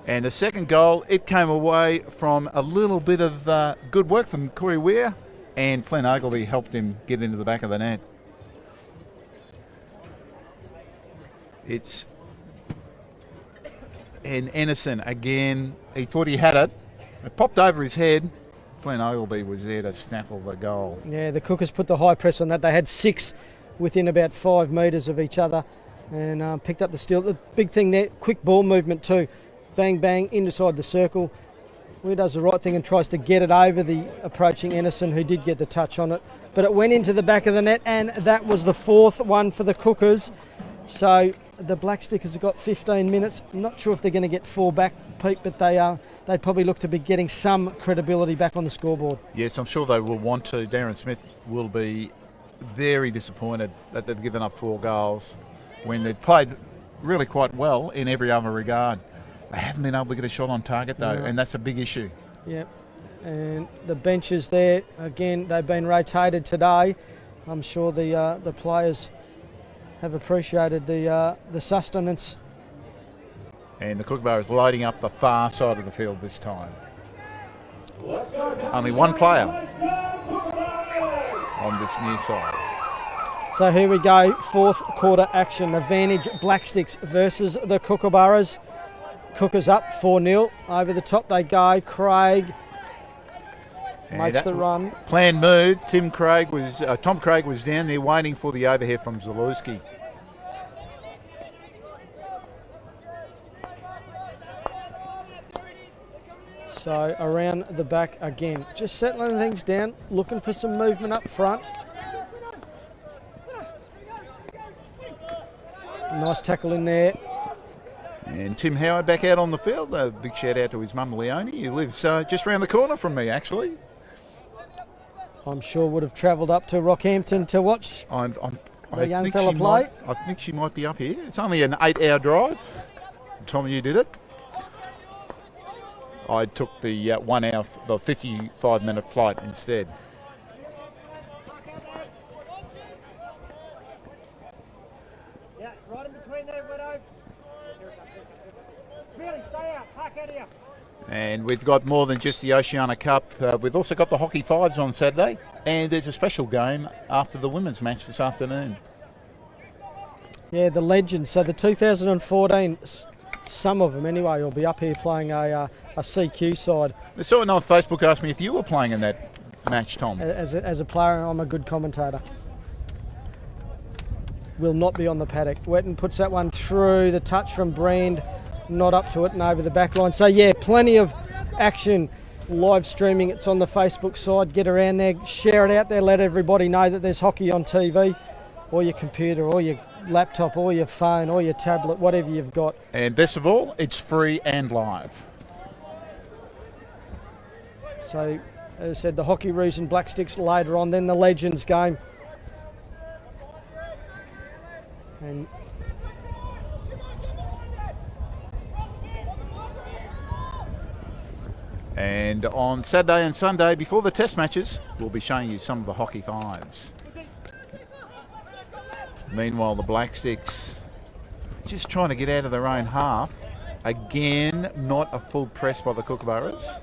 And the second goal, it came away from a little bit of good work from Corey Weir, and Flynn Ogilvie helped him get into the back of the net. And Anderson again, he thought he had it. It popped over his head. Flynn Ogilvie was there to snaffle the goal. Yeah, the Cookers put the high press on that. They had 6 within about 5 metres of each other and picked up the steal. The big thing there, quick ball movement too. Bang, bang, inside the circle. Who does the right thing and tries to get it over the approaching Ennison, who did get the touch on it. But it went into the back of the net, and that was the fourth one for the Cookers. So the Black Stickers have got 15 minutes. I'm not sure if they're going to get 4 back, Pete, but they'd probably look to be getting some credibility back on the scoreboard. Yes, I'm sure they will want to. Darren Smith will be very disappointed that they've given up 4 goals when they've played really quite well in every other regard. They haven't been able to get a shot on target though, and that's a big issue. Yep. And the benches there, again, they've been rotated today. I'm sure the players have appreciated the sustenance. And the Kookaburras is loading up the far side of the field this time. Only one player on this near side. So here we go, fourth quarter action. Advantage Black Sticks versus the Kookaburras. Cookers up 4-0. Over the top they go. Craig makes the run. Planned move. Tom Craig was down there waiting for the overhead from Zalewski. So around the back again. Just settling things down, looking for some movement up front. Nice tackle in there. And Tim Howard back out on the field. A big shout out to his mum Leonie, who lives just around the corner from me actually. I'm sure would have travelled up to Rockhampton to watch the young fella play. I think she might be up here. It's only an 8-hour drive. Tom, you did it. I took the 1 hour, the 55-minute flight instead. Yeah, right in between there, Widow. Really, stay out, park out here. And we've got more than just the Oceania Cup. We've also got the Hockey Fives on Saturday. And there's a special game after the women's match this afternoon. Yeah, the legends. So the 2014, some of them anyway, will be up here playing a CQ side. Someone on Facebook asked me if you were playing in that match, Tom. As a player, I'm a good commentator. Will not be on the paddock. Wetton puts that one through. The touch from Brand, not up to it and over the back line. So yeah, plenty of action. Live streaming, it's on the Facebook side. Get around there, share it out there, let everybody know that there's hockey on TV, or your computer, or your laptop, or your phone, or your tablet, whatever you've got. And best of all, it's free and live. So, as I said, the Hockey Roos and Black Sticks later on, then the Legends game. And on Saturday and Sunday, before the test matches, we'll be showing you some of the Hockey Fives. Meanwhile, the Black Sticks just trying to get out of their own half. Again, not a full press by the Kookaburras.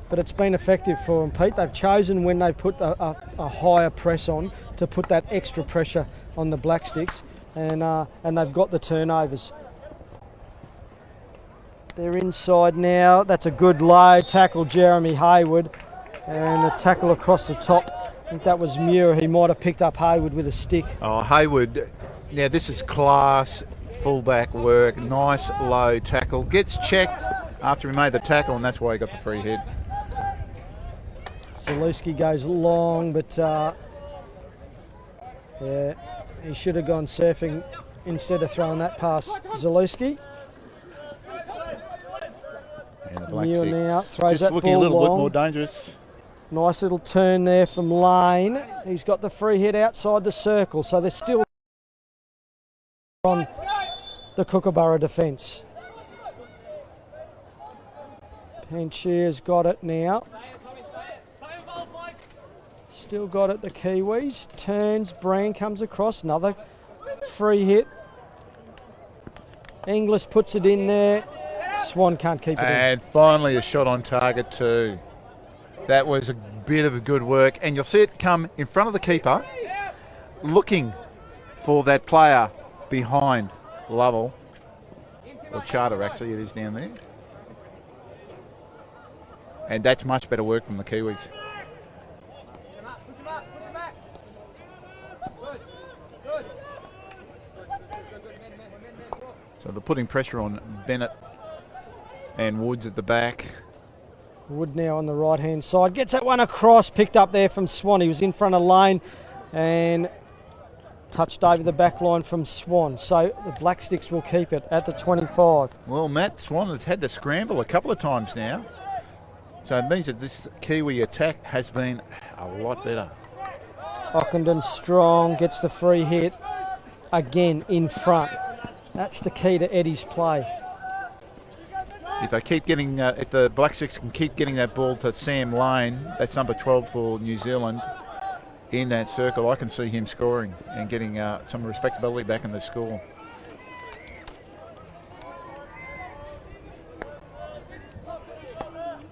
But it's been effective for them, Pete. They've chosen when they've put a higher press on to put that extra pressure on the Black Sticks, and they've got the turnovers. They're inside now. That's a good low tackle, Jeremy Hayward, and the tackle across the top. I think that was Muir. He might have picked up Hayward with a stick. Oh, Hayward. Now this is class fullback work. Nice low tackle. Gets checked after he made the tackle, and that's why he got the free hit. Zalewski goes long, but yeah, he should have gone surfing instead of throwing that past Zalewski. And the Black Muir Sticks now throws just that looking ball a little long. bit more dangerous. Nice little turn there from Lane. He's got the free hit outside the circle, so they're still on the Kookaburra defence. Panchier's got it now. Still got it, the Kiwis. Turns, Brand comes across, another free hit. Inglis puts it in there. Swan can't keep it in. And finally a shot on target too. That was a bit of a good work. And you'll see it come in front of the keeper, looking for that player behind Lovell. Or Charter, actually, it is down there. And that's much better work from the Kiwis. So they're putting pressure on Bennett And Woods at the back. Wood now on the right-hand side. Gets that one across, picked up there from Swan. He was in front of Lane and touched over the back line from Swan. So the Black Sticks will keep it at the 25. Well, Matt Swan has had to scramble a couple of times now. So it means that this Kiwi attack has been a lot better. Ockenden strong, gets the free hit. Again in front. That's the key to Eddie's play. If they keep getting, if the Black Sticks can keep getting that ball to Sam Lane, that's number 12 for New Zealand, in that circle, I can see him scoring and getting some respectability back in the score.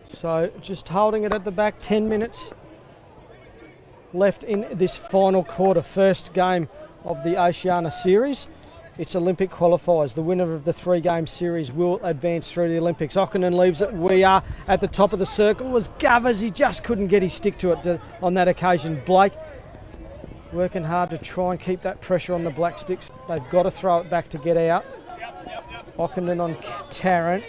So just holding it at the back, 10 minutes left in this final quarter, first game of the Oceania series. It's Olympic qualifiers. The winner of the 3-game series will advance through the Olympics. Ockenden leaves it. We are at the top of the circle. Was Govers. He just couldn't get his stick to it on that occasion. Blake working hard to try and keep that pressure on the Black Sticks. They've got to throw it back to get out. Ockenden on Tarrant.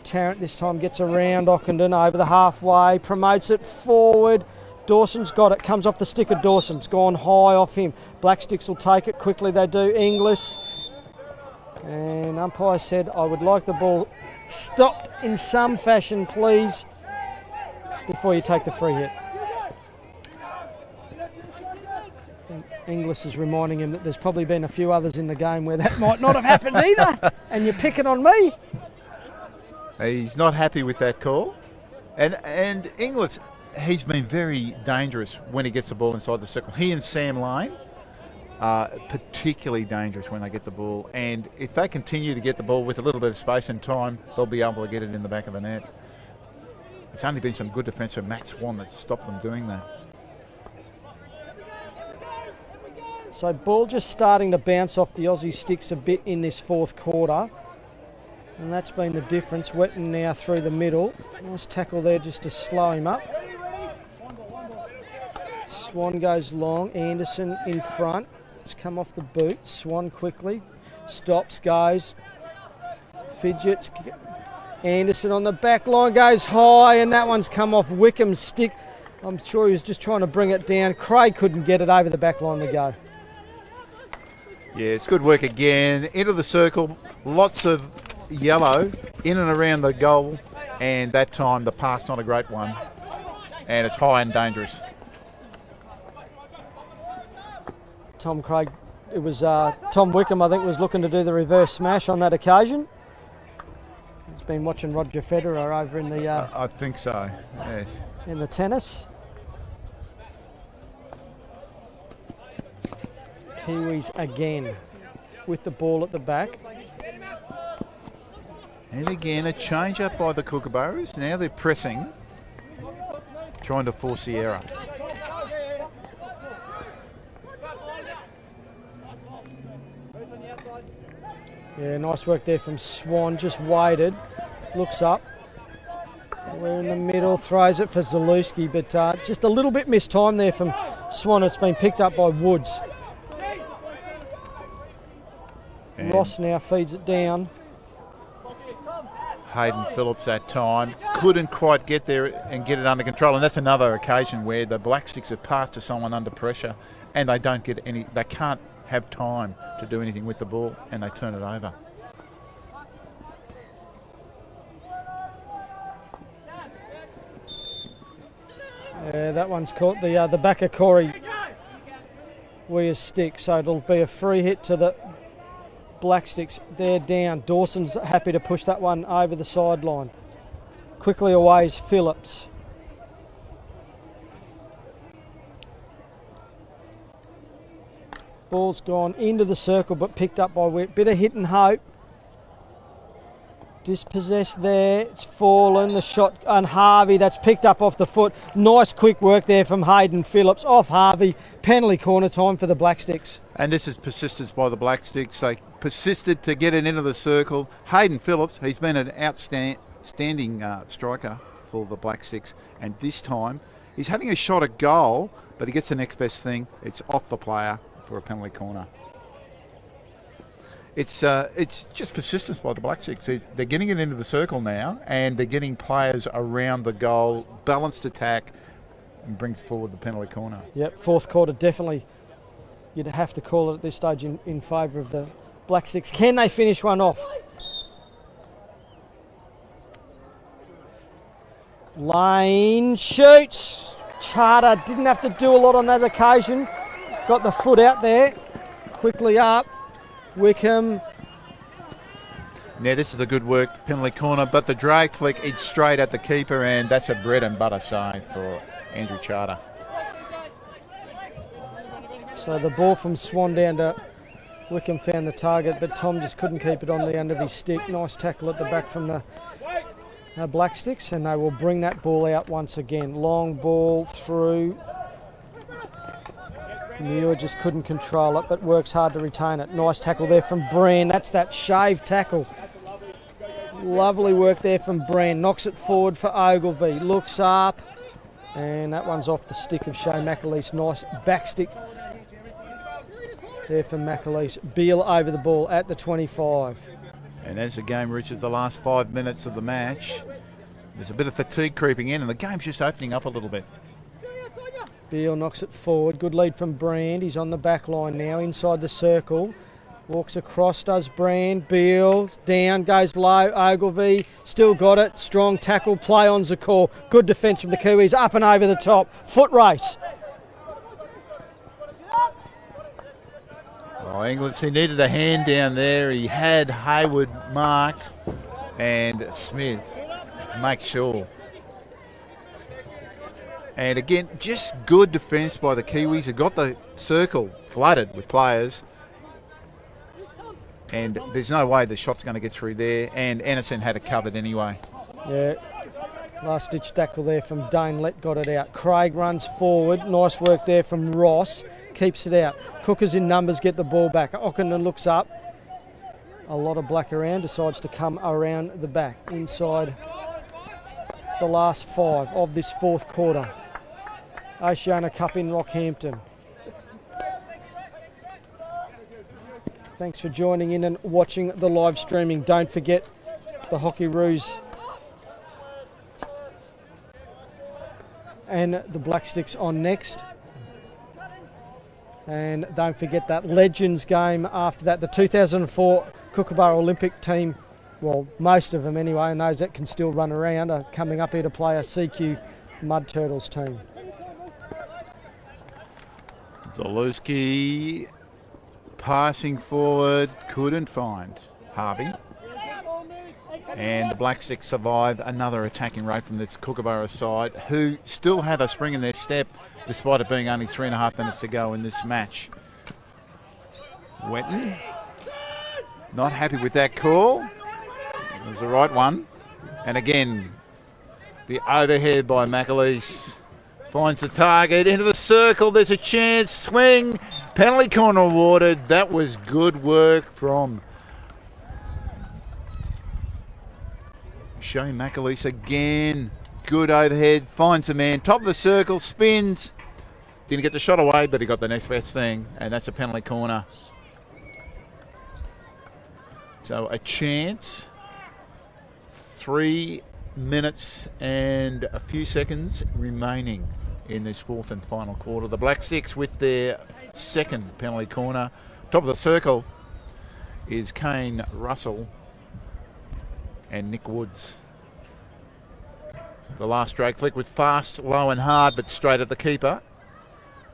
Tarrant this time gets around Ockenden over the halfway. Promotes it forward. Dawson's got it. Comes off the stick of Dawson. It's gone high off him. Black Sticks will take it quickly. They do. Inglis. And umpire said, I would like the ball stopped in some fashion, please, before you take the free hit. I think Inglis is reminding him that there's probably been a few others in the game where that might not have happened either, and you're picking on me. He's not happy with that call. And Inglis, he's been very dangerous when he gets the ball inside the circle. He and Sam Lane are particularly dangerous when they get the ball, and if they continue to get the ball with a little bit of space and time, they'll be able to get it in the back of the net. It's only been some good defence from Matt Swan that's stopped them doing that. So ball just starting to bounce off the Aussie sticks a bit in this fourth quarter, and that's been the difference. Wetton now through the middle. Nice tackle there just to slow him up. Swan goes long, Anderson in front. It's come off the boot. Swan quickly stops, goes, fidgets. Anderson on the back line goes high, and that one's come off Wickham's stick. I'm sure he was just trying to bring it down. Craig couldn't get it over the back line to go. Yeah, it's good work again. Into the circle, lots of yellow in and around the goal, and that time the pass not a great one, and it's high and dangerous. Tom Craig, it was Tom Wickham, I think, was looking to do the reverse smash on that occasion. He's been watching Roger Federer over in the I think so, yes. In the tennis. Kiwis again with the ball at the back. And again, a change up by the Kookaburras. Now they're pressing, trying to force the error. Yeah, nice work there from Swan. Just waited, looks up. We're in the middle, throws it for Zalewski, but just a little bit missed time there from Swan. It's been picked up by Woods. And Ross now feeds it down. Hayden Phillips that time couldn't quite get there and get it under control, and that's another occasion where the Black Sticks have passed to someone under pressure and they don't get any, they can't have time to do anything with the ball, and they turn it over. Yeah, that one's caught the back of Corey Weir's stick, so it'll be a free hit to the Black Sticks. They're down. Dawson's happy to push that one over the sideline. Quickly away is Phillips. Ball's gone into the circle but picked up by Witt. Bit of hit and hope. Dispossessed there. It's fallen. The shot on Harvey. That's picked up off the foot. Nice quick work there from Hayden Phillips. Off Harvey. Penalty corner time for the Black Sticks. And this is persistence by the Black Sticks. They persisted to get it into the circle. Hayden Phillips, he's been an outstanding striker for the Black Sticks. And this time, he's having a shot at goal, but he gets the next best thing. It's off the player for a penalty corner. It's just persistence by the Black Six. They're getting it into the circle now, and they're getting players around the goal, balanced attack, and brings forward the penalty corner. Yep, fourth quarter definitely. You'd have to call it at this stage in favour of the Black Six. Can they finish one off? Lane shoots. Charter didn't have to do a lot on that occasion. Got the foot out there. Quickly up. Wickham. Now this is a good work penalty corner, but the drag flick, it's straight at the keeper, and that's a bread and butter save for Andrew Charter. So the ball from Swan down to Wickham found the target, but Tom just couldn't keep it on the end of his stick. Nice tackle at the back from the Black Sticks, and they will bring that ball out once again. Long ball through. Muir just couldn't control it, but works hard to retain it. Nice tackle there from Brand. That's that shave tackle. Lovely work there from Brand. Knocks it forward for Ogilvie. Looks up, and that one's off the stick of Shane McAleese. Nice back stick there from McAleese. Beale over the ball at the 25. And as the game reaches the last 5 minutes of the match, there's a bit of fatigue creeping in, and the game's just opening up a little bit. Beale knocks it forward. Good lead from Brand. He's on the back line now, inside the circle. Walks across, does Brand. Beale down, goes low. Ogilvie still got it. Strong tackle, play on Zakor. Good defence from the Kiwis. Up and over the top. Foot race. Oh, Inglis, he needed a hand down there. He had Hayward marked, and Smith makes sure. And again, just good defence by the Kiwis. They got the circle flooded with players, and there's no way the shot's going to get through there, and Anderson had it covered anyway. Yeah, last ditch tackle there from Dane Lett got it out. Craig runs forward. Nice work there from Ross. Keeps it out. Cookers in numbers get the ball back. Ockenden looks up. A lot of black around. Decides to come around the back. Inside the last 5 of this fourth quarter. Oceania Cup in Rockhampton. Thanks for joining in and watching the live streaming. Don't forget the Hockey Roos and the Black Sticks on next. And don't forget that Legends game after that. The 2004 Kookaburra Olympic team, well, most of them anyway, and those that can still run around are coming up here to play a CQ Mud Turtles team. Zalewski passing forward, couldn't find Harvey. And the Black Sticks survive another attacking rate from this Kookaburra side, who still have a spring in their step despite it being only 3.5 minutes to go in this match. Wetton, not happy with that call. It was the right one. And again, the overhead by McAleese finds the target into the circle. There's a chance. Swing. Penalty corner awarded. That was good work from Shane McAleese again. Good overhead. Finds the man. Top of the circle. Spins. Didn't get the shot away, but he got the next best thing. And that's a penalty corner. So a chance. 3 minutes and a few seconds remaining in this fourth and final quarter. The Black Sticks with their second penalty corner. Top of the circle is Kane Russell and Nick Woods. The last drag flick with fast, low and hard, but straight at the keeper.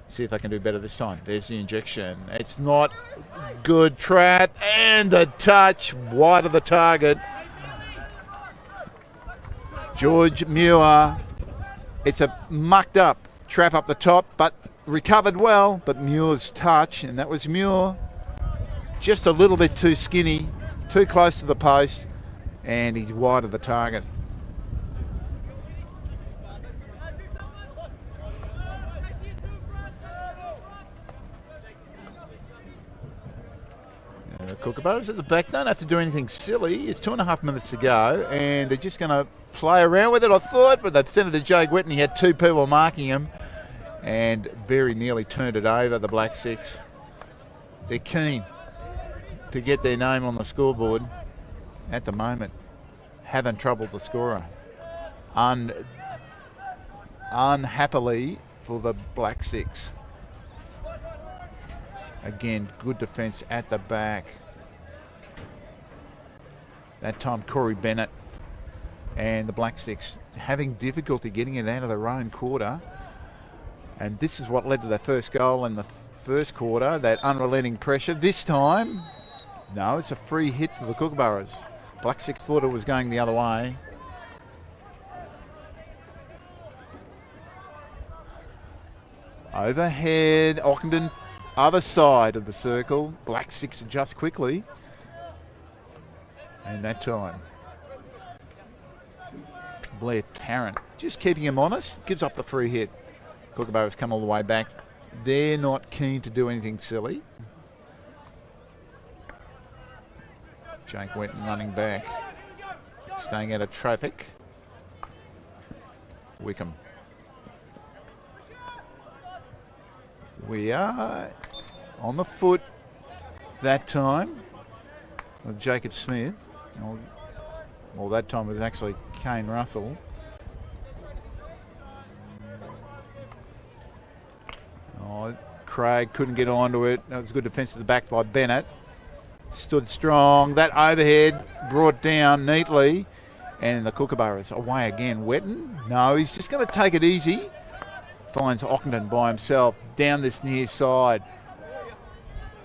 See if they can do better this time. There's the injection. It's not good. Trap and a touch wide of the target. George Muir. It's a mucked up trap up the top, but recovered well. But Muir's touch, and that was Muir, just a little bit too skinny, too close to the post, and he's wide of the target. The Kookaburras at the back don't have to do anything silly. It's 2.5 minutes to go, and they're just going to play around with it, I thought, but they've sent it to Jake Wetton. He had 2 people marking him and very nearly turned it over, the Black Sticks. They're keen to get their name on the scoreboard at the moment haven't troubled the scorer. Unhappily for the Black Sticks. Again, good defence at the back. That time Corey Bennett and the Black Sticks having difficulty getting it out of their own quarter. And this is what led to the first goal in the first quarter, that unrelenting pressure. This time, no, it's a free hit to the Kookaburras. Black Sticks thought it was going the other way. Overhead, Ockenden, other side of the circle. Black Sticks adjust quickly. And that time, Blair Tarrant just keeping him honest, gives up the free hit. Kookaburras come all the way back. They're not keen to do anything silly. Jake Wetton running back, staying out of traffic. Wickham. We are on the foot that time of Jacob Smith. Well, that time was actually Kane Russell. Craig couldn't get onto it. That was good defence at the back by Bennett. Stood strong. That overhead brought down neatly. And the Kookaburras away again. Wetton? No, he's just going to take it easy. Finds Ockenden by himself down this near side.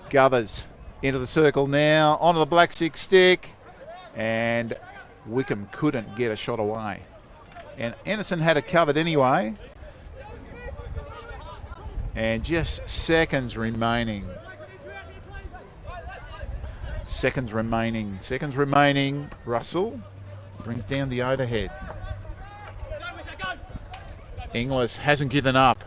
Govers into the circle now. Onto the Black Six stick. And Wickham couldn't get a shot away. And Anderson had it covered anyway. And just seconds remaining. Seconds remaining. Russell brings down the overhead. Inglis hasn't given up.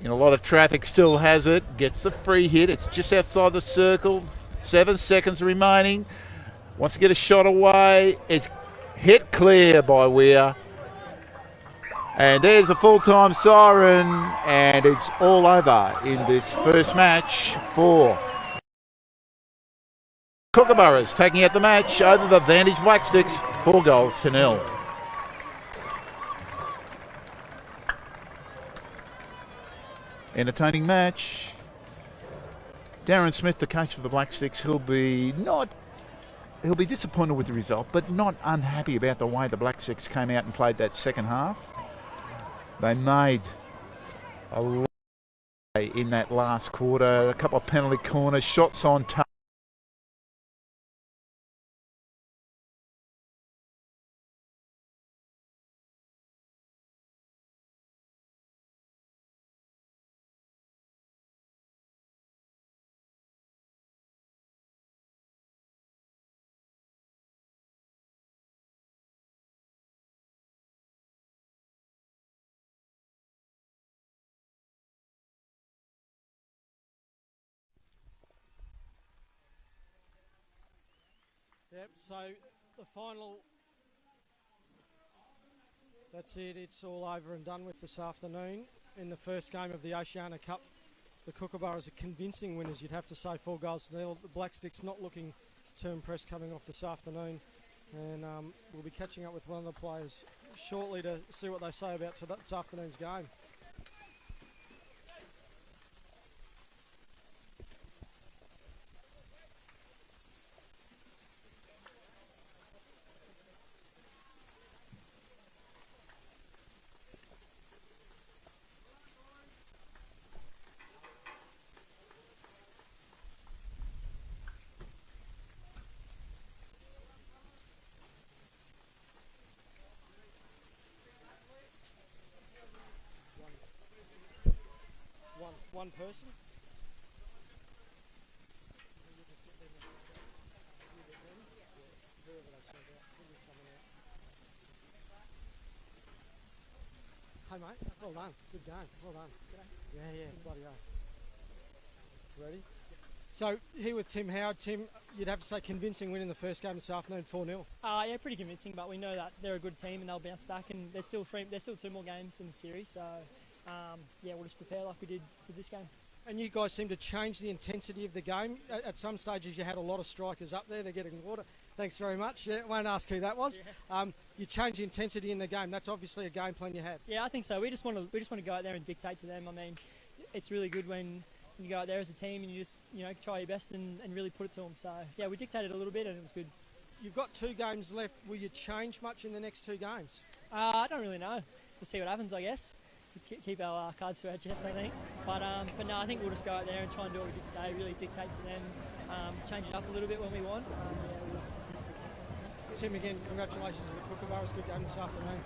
In a lot of traffic, still has it. Gets the free hit. It's just outside the circle. 7 seconds remaining. Wants to get a shot away. It's hit clear by Weir. And there's a full-time siren, and it's all over in this first match for Kookaburras, taking out the match over the Vantage Black Sticks, 4-0. Entertaining match. Darren Smith, the coach for the Black Sticks, he'll be disappointed with the result, but not unhappy about the way the Black Sticks came out and played that second half. They made a lot in that last quarter, a couple of penalty corners, shots on target. Yep, so the final, that's it, it's all over and done with this afternoon. In the first game of the Oceania Cup, the Kookaburras are convincing winners, you'd have to say, 4-0. The Black Sticks not looking too impressed coming off this afternoon. And we'll be catching up with one of the players shortly to see what they say about this afternoon's game. One person. Hey mate, well done. Good game. Well done. Yeah, bloody hell. Ready? So here with Tim Howard. Tim, you'd have to say convincing win in the first game this afternoon, 4-0. Yeah, pretty convincing, but we know that they're a good team and they'll bounce back, and there's still 2 more games in the series, so yeah, we'll just prepare like we did for this game. And you guys seem to change the intensity of the game. At some stages you had a lot of strikers up there, they're getting water. Thanks very much. Yeah, won't ask who that was. Yeah. You change the intensity in the game. That's obviously a game plan you had. Yeah, I think so. We just want to go out there and dictate to them. I mean, it's really good when you go out there as a team and you just try your best and really put it to them. So yeah, we dictated a little bit and it was good. You've got 2 games left. Will you change much in the next 2 games? I don't really know. We'll see what happens, I guess. Keep our cards to our chest, I think. But no, I think we'll just go out there and try and do what we did today. Really dictate to them, change it up a little bit when we want. Tim, again, congratulations on the Kookaburras. Good game this afternoon.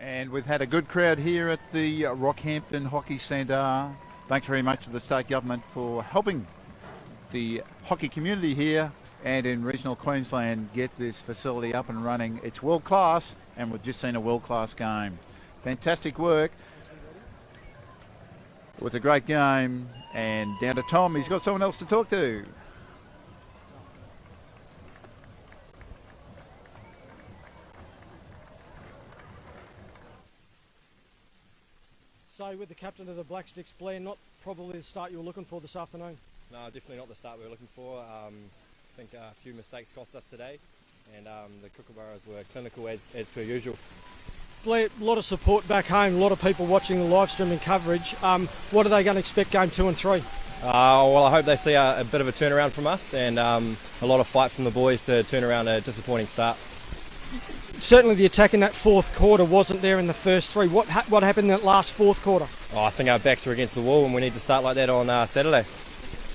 And we've had a good crowd here at the Rockhampton Hockey Centre. Thanks very much to the state government for helping the hockey community here and in regional Queensland get this facility up and running. It's world class, and we've just seen a world class game. Fantastic work. It was a great game, and down to Tom. He's got someone else to talk to. So with the captain of the Black Sticks, Blair, not probably the start you were looking for this afternoon. No, definitely not the start we were looking for. I think a few mistakes cost us today, and the Kookaburras were clinical as per usual. Blair, a lot of support back home, a lot of people watching the live streaming coverage. What are they going to expect game 2 and 3? Well, I hope they see a bit of a turnaround from us and a lot of fight from the boys to turn around a disappointing start. Certainly the attack in that 4th quarter wasn't there in the first 3. What happened in that last 4th quarter? I think our backs were against the wall and we need to start like that on Saturday.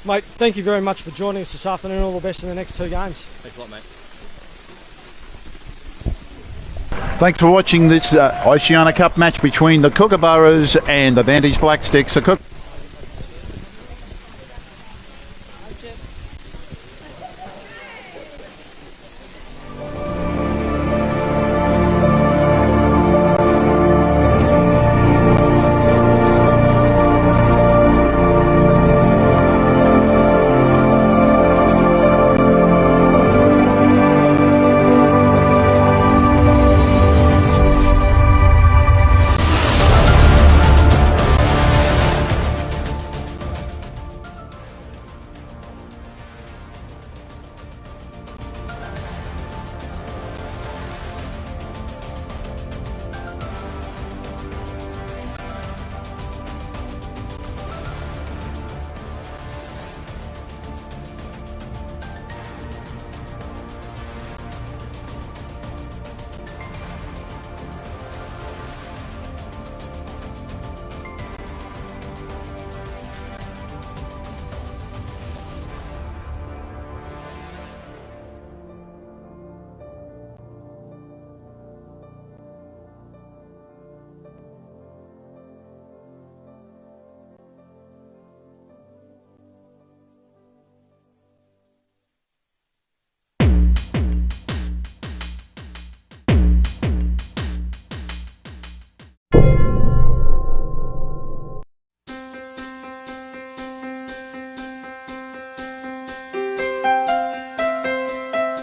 Mate, thank you very much for joining us this afternoon. All the best in the next 2 games. Thanks a lot, mate. Thanks for watching this Oceania Cup match between the Kookaburras and the Vantage Black Sticks.